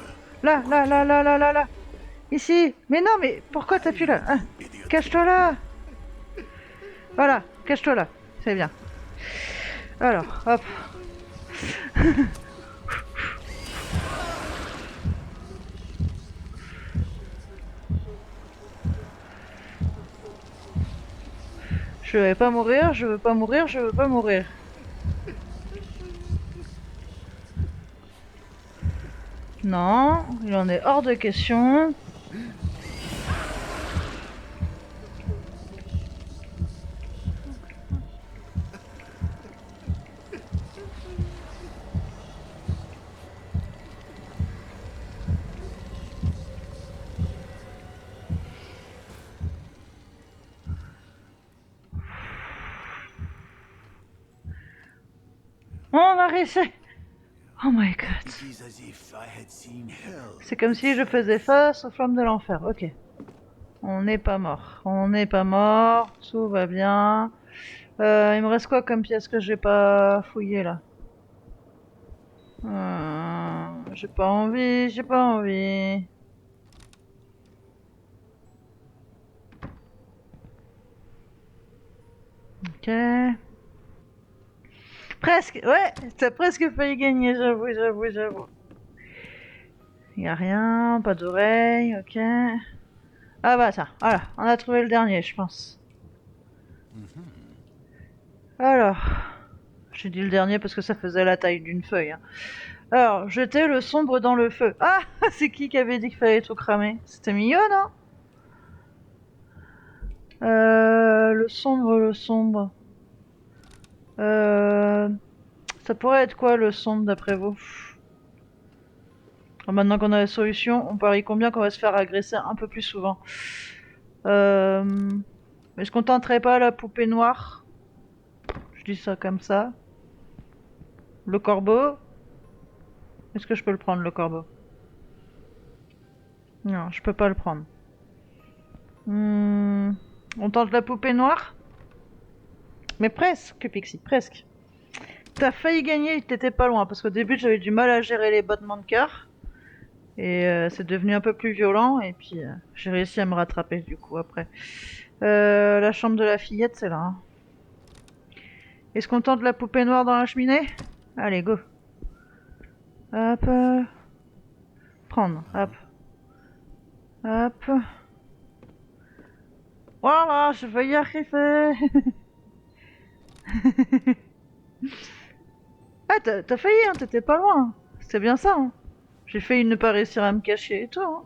Là, là, là, là, là, là, là. Ici. Mais non, mais pourquoi t'appuies là? Ah, Idiot. cache-toi là. Voilà, cache-toi là. C'est bien. Alors, hop. Je vais pas mourir, je veux pas mourir, je veux pas mourir. Non, il en est hors de question. On a réussi. Oh my god. It is as if I had seen hell. C'est comme si je faisais face aux flammes de l'enfer. Ok. On n'est pas mort. On n'est pas mort. Tout va bien. Il me reste quoi comme pièce que j'ai pas fouillé là? J'ai pas envie, j'ai pas envie. Ok. Presque, ouais, t'as presque failli gagner, j'avoue, j'avoue, j'avoue. Y a rien, pas d'oreille, ok. Ah bah ça, voilà, on a trouvé le dernier, je pense. Alors, j'ai dit le dernier parce que ça faisait la taille d'une feuille. Hein. Alors, jeter le sombre dans le feu. Ah, c'est qui avait dit qu'il fallait tout cramer? C'était mignon, non? Le sombre, le sombre. Ça pourrait être quoi le sombre d'après vous? Alors, maintenant qu'on a la solution, on parie combien qu'on va se faire agresser un peu plus souvent. Mais je contenterai pas la poupée noire. Je dis ça comme ça. Le corbeau. Est-ce que je peux le prendre, le corbeau? Non, je peux pas le prendre. On tente la poupée noire? Mais presque, Pixie, presque. T'as failli gagner, t'étais pas loin, parce qu'au début j'avais du mal à gérer les battements de cœur. Et c'est devenu un peu plus violent, et puis j'ai réussi à me rattraper du coup après. La chambre de la fillette, c'est là. Hein. Est-ce qu'on tente la poupée noire dans la cheminée? Allez, go. Hop. Prendre, hop. Hop. Voilà, je vais y arriver. Ah, t'as failli, hein, t'étais pas loin. C'est bien ça. Hein. J'ai failli ne pas réussir à me cacher et tout.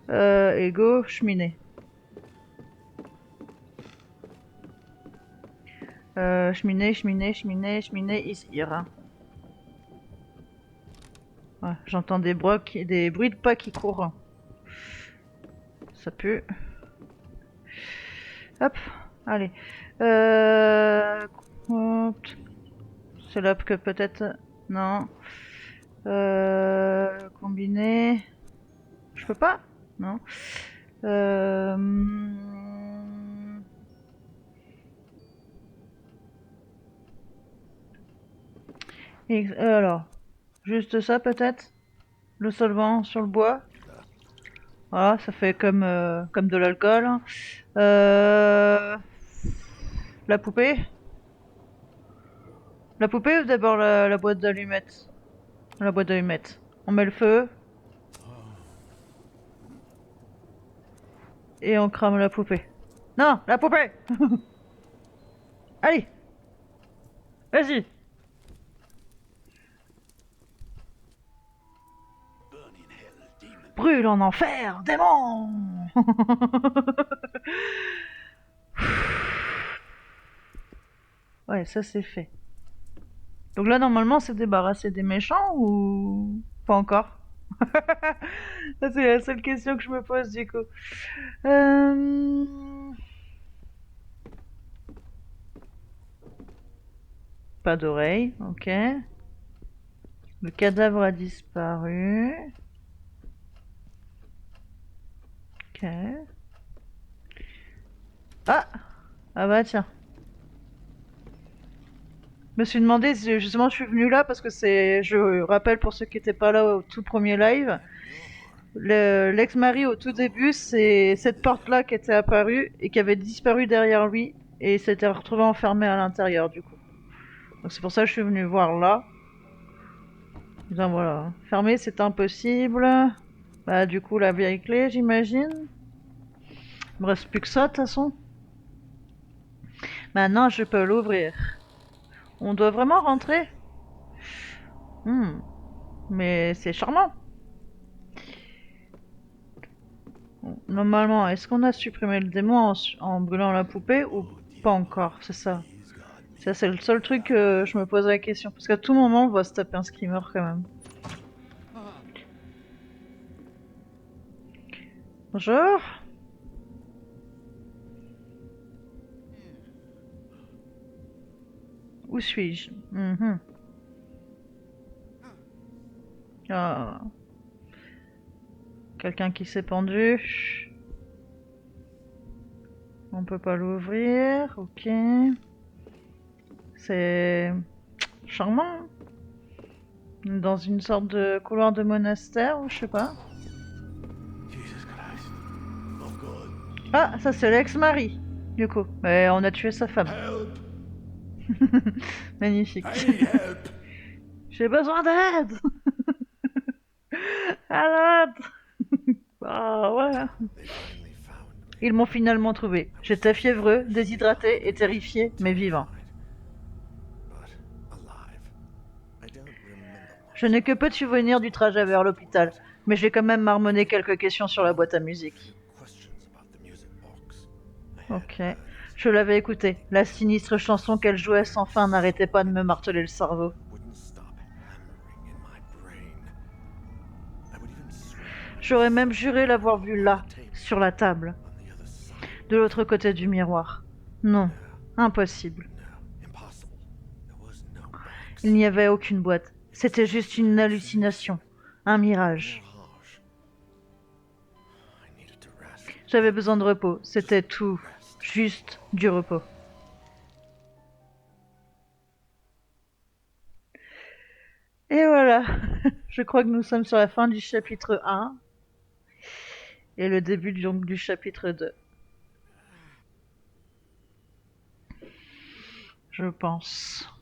Hein. Et go, cheminée. Cheminée, cheminée, cheminée, cheminée, ici. Hein. Ouais, j'entends des bruits de pas qui courent. Ça pue. Hop, allez. C'est là que peut-être... Non. Combiner... Je peux pas? Non. Alors, juste ça peut-être? Le solvant sur le bois? Voilà, ça fait comme de l'alcool. La poupée? La poupée ou d'abord la boîte d'allumettes? La boîte d'allumettes. On met le feu. Et on crame la poupée. Non, la poupée. Allez. Vas-y. Burn in hell, demon. Brûle en enfer, démon. Ouais, ça c'est fait. Donc là, normalement, c'est débarrassé des méchants ou pas encore? Ça, c'est la seule question que je me pose du coup. Pas d'oreille, ok. Le cadavre a disparu. Ok. Ah! Ah bah tiens. Je me suis demandé si justement je suis venue là parce que je rappelle pour ceux qui n'étaient pas là au tout premier live, l'ex-mari au tout début, c'est cette porte-là qui était apparue et qui avait disparu derrière lui et il s'était retrouvé enfermé à l'intérieur du coup. Donc c'est pour ça que je suis venue voir là. Disant voilà, fermer c'est impossible. Bah du coup la vieille clé j'imagine. Il me reste plus que ça de toute façon. Maintenant je peux l'ouvrir. On doit vraiment rentrer. Mais c'est charmant. Normalement, est-ce qu'on a supprimé le démon en brûlant la poupée ou pas encore? C'est ça. Ça, c'est le seul truc que je me pose la question. Parce qu'à tout moment, on va se taper un screamer quand même. Bonjour. Où suis-je? Ah. Quelqu'un qui s'est pendu. On peut pas l'ouvrir. Ok. C'est charmant. Dans une sorte de couloir de monastère, ou je sais pas. Jesus Christ. Oh God. Ah, ça c'est l'ex-mari, du coup. Mais on a tué sa femme. Help! Magnifique. I need help! J'ai besoin d'aide. À l'aide. Ah ouais. They finally found me. Ils m'ont finalement trouvé. J'étais fiévreux, déshydraté et terrifié, mais vivant. Je n'ai que peu de souvenirs du trajet vers l'hôpital, mais j'ai quand même marmonné quelques questions sur la boîte à musique. Questions about the music box. Ok. Je l'avais écoutée. La sinistre chanson qu'elle jouait sans fin n'arrêtait pas de me marteler le cerveau. Wouldn't stop hammering in my brain. I would even swear J'aurais même juré l'avoir vue là, sur la table, on the other side. de l'autre côté du miroir. Non, impossible. No, impossible. There was no box. Il n'y avait aucune boîte. C'était juste une hallucination, un mirage. Harsh. I needed to rest. J'avais besoin de repos, c'était tout. Juste du repos. Et voilà, je crois que nous sommes sur la fin du chapitre 1 et le début donc du chapitre 2. Je pense.